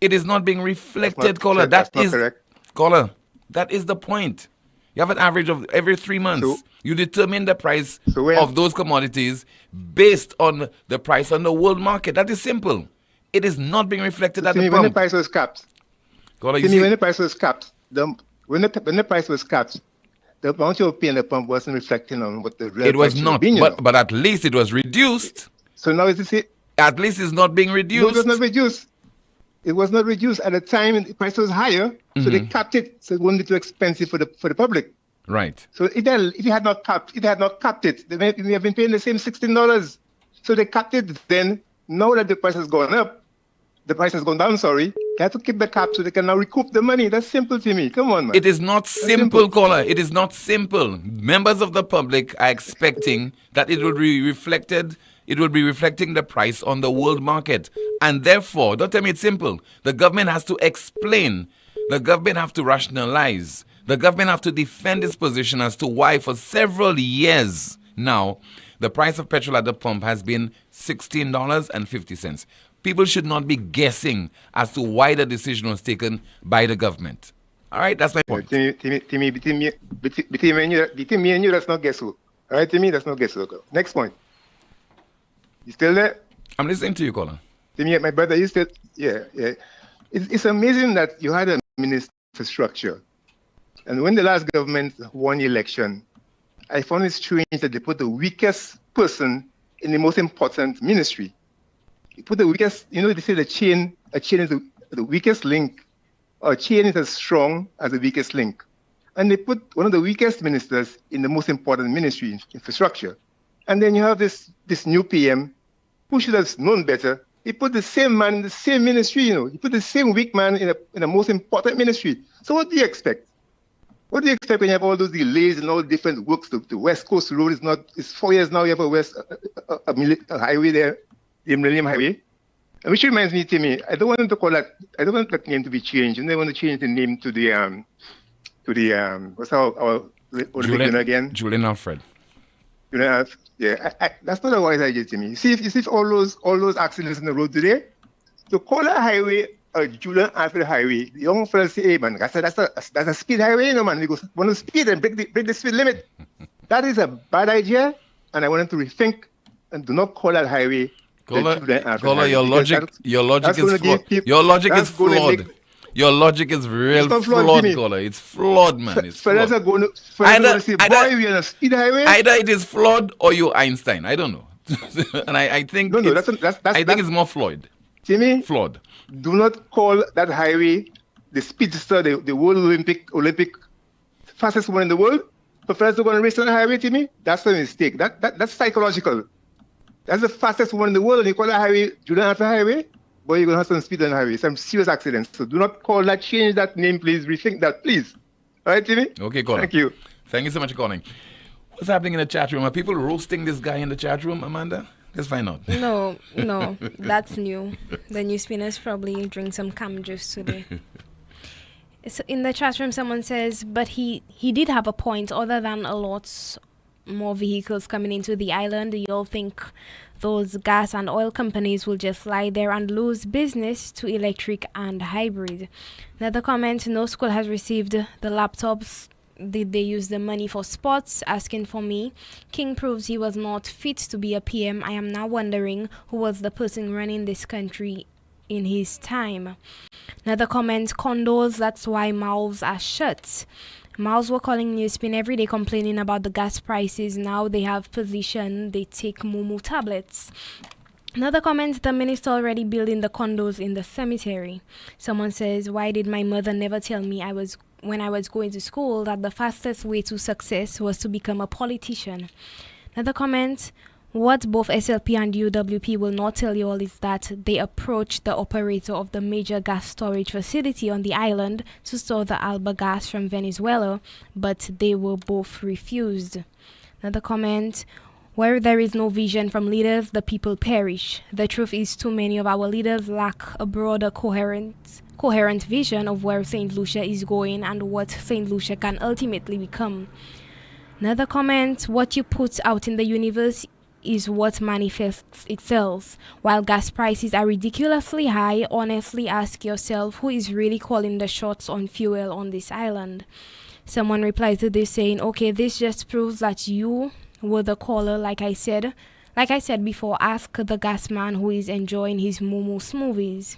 It is not being reflected, caller. That's not correct. Caller, that is the point. You have an average of every 3 months. You determine the price of those commodities based on the price on the world market. That is simple. It is not being reflected at the pump. When the price was capped, caller, when the price was capped, when the price was capped, the amount you were paying the pump wasn't reflecting on what the real it was price not, should be, but at least it was reduced. So now is it? At least it's not being reduced. No, it was not reduced. It was not reduced at the time. The price was higher, so they capped it, so it wouldn't be too expensive for the public. Right. So if it had not capped it, they may have been paying the same $16. So they capped it. Then now that the price has gone up, the price has gone down. Sorry, they have to keep the cap so they can now recoup the money. That's simple to me. Come on, man. It is not simple, caller. It is not simple. Members of the public are expecting that it will be reflected. It will be reflecting the price on the world market. And therefore, don't tell me it's simple. The government has to explain. The government have to rationalize. The government have to defend its position as to why for several years now, the price of petrol at the pump has been $16.50. People should not be guessing as to why the decision was taken by the government. All right, that's my point. Between me and you, that's not guesswork. All right, Timmy, that's not guesswork. Next point. You still there? I'm listening to you, caller. Timmy, my brother, you still? Yeah. It's amazing that you had a minister for structure. And when the last government won the election, I found it strange that they put the weakest person in the most important ministry. You put the weakest, they say a chain is the weakest link, or a chain is as strong as the weakest link. And they put one of the weakest ministers in the most important ministry, infrastructure. And then you have this new PM who should have known better. He put the same man in the same ministry, He put the same weak man in the most important ministry. So what do you expect? What do you expect when you have all those delays and all different works? The West Coast Road it's 4 years now. You have a highway there, the Millennium Highway. And which reminds me, Timmy, I don't want that name to be changed. And they want to change the name to what's our Julian again? Julian Alfred. That's not a wise idea to me. You see if all those accidents on the road today, to call a highway a Julian Alfred Highway, the young fellas say, hey man, that's a speed highway, man. We want to speed and break the speed limit. That is a bad idea, and I want them to rethink and do not call that highway Caller, your logic is flawed. Your logic is flawed. Your logic is real flawed, caller. It's flawed, man. It's flawed. Either it is flawed or you Einstein. I don't know. And I think it's more flawed. Timmy, flawed. Do not call that highway the speedster, the world Olympic fastest one in the world. For fellas to go and race on the highway, Timmy, that's a mistake. That's psychological. That's the fastest one in the world, and you call that highway Julian Alfred Highway? Boy, you're going to have some speed on the highway, some serious accidents. So do not call that, change that name, please. Rethink that, please. All right, Timmy? Okay, caller. Thank you. Thank you so much for calling. What's happening in the chat room? Are people roasting this guy in the chat room, Amanda? Let's find out. No, that's new. The NewsSpinners probably drink some cam juice today. So in the chat room, someone says, but he did have a point. Other than a lot more vehicles coming into the island, you all think those gas and oil companies will just lie there and lose business to electric and hybrid? Another comment, no school has received the laptops. Did they use the money for sports? Asking for me. King proves he was not fit to be a PM. I am now wondering who was the person running this country in his time. Another comment, condos, that's why mouths are shut. Mouths were calling NewsSpin every day complaining about the gas prices. Now they have position, they take Mumu tablets. Another comment, the minister already building the condos in the cemetery. Someone says, why did my mother never tell me when I was going to school that the fastest way to success was to become a politician? Another comment, what both SLP and UWP will not tell you all is that they approached the operator of the major gas storage facility on the island to store the Alba gas from Venezuela, but they were both refused. Another comment, where there is no vision from leaders, the people perish. The truth is too many of our leaders lack a broader coherent vision of where St. Lucia is going and what St. Lucia can ultimately become. Another comment, what you put out in the universe is what manifests itself. While gas prices are ridiculously high, honestly ask yourself who is really calling the shots on fuel on this island. Someone replied to this saying, okay, this just proves that you were the caller. Like I said before, ask the gas man who is enjoying his moo smoothies.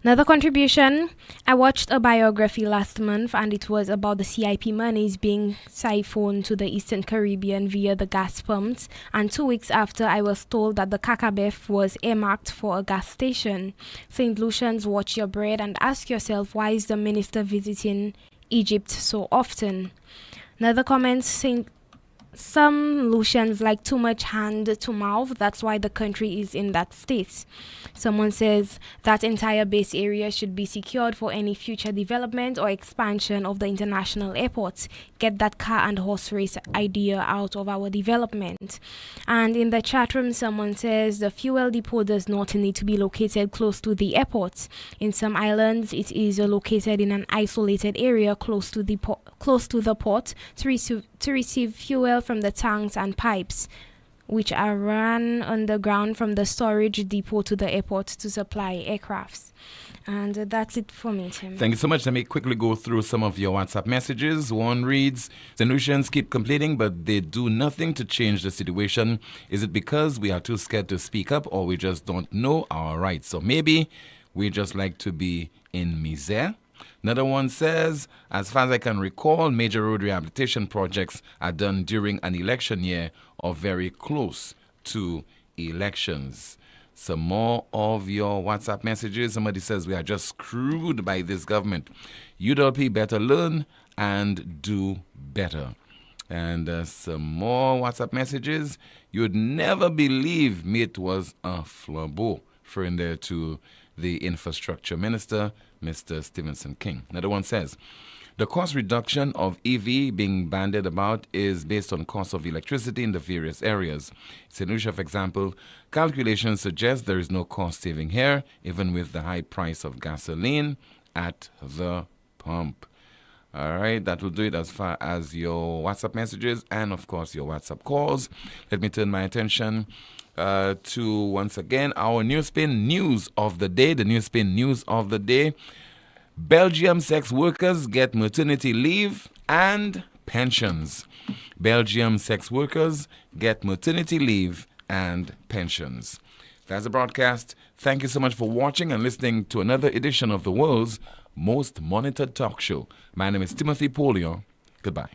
Another contribution, I watched a biography last month and it was about the CIP monies being siphoned to the Eastern Caribbean via the gas pumps, and 2 weeks after I was told that the Kaka Base was earmarked for a gas station. St. Lucians, watch your bread and ask yourself, why is the minister visiting Egypt so often? Another comment, some Lucians like too much hand to mouth. That's why the country is in that state. Someone says that entire base area should be secured for any future development or expansion of the international airports. Get that car and horse race idea out of our development. And in the chat room, someone says the fuel depot does not need to be located close to the airports. In some islands, it is located in an isolated area close to the port to receive fuel from the tanks and pipes, which are run underground from the storage depot to the airport to supply aircrafts. And that's it for me, Tim. Thank you so much. Let me quickly go through some of your WhatsApp messages. One reads, St. Lucians keep complaining, but they do nothing to change the situation. Is it because we are too scared to speak up, or we just don't know our rights? So maybe we just like to be in misère. Another one says, as far as I can recall, major road rehabilitation projects are done during an election year or very close to elections. Some more of your WhatsApp messages. Somebody says we are just screwed by this government. UWP better learn and do better. And some more WhatsApp messages. You'd never believe it was a flabo, referring there to the infrastructure minister, Mr. Stevenson King. Another one says, the cost reduction of EV being bandied about is based on cost of electricity in the various areas. St. Lucia, for example, calculations suggest there is no cost saving here, even with the high price of gasoline at the pump. All right, that will do it as far as your WhatsApp messages and, of course, your WhatsApp calls. Let me turn my attention to, once again, our NewsSpin news of the day. The NewsSpin news of the day. Belgium sex workers get maternity leave and pensions. Belgium sex workers get maternity leave and pensions. That's the broadcast. Thank you so much for watching and listening to another edition of the world's most monitored talk show. My name is Timothy Poleon. Goodbye.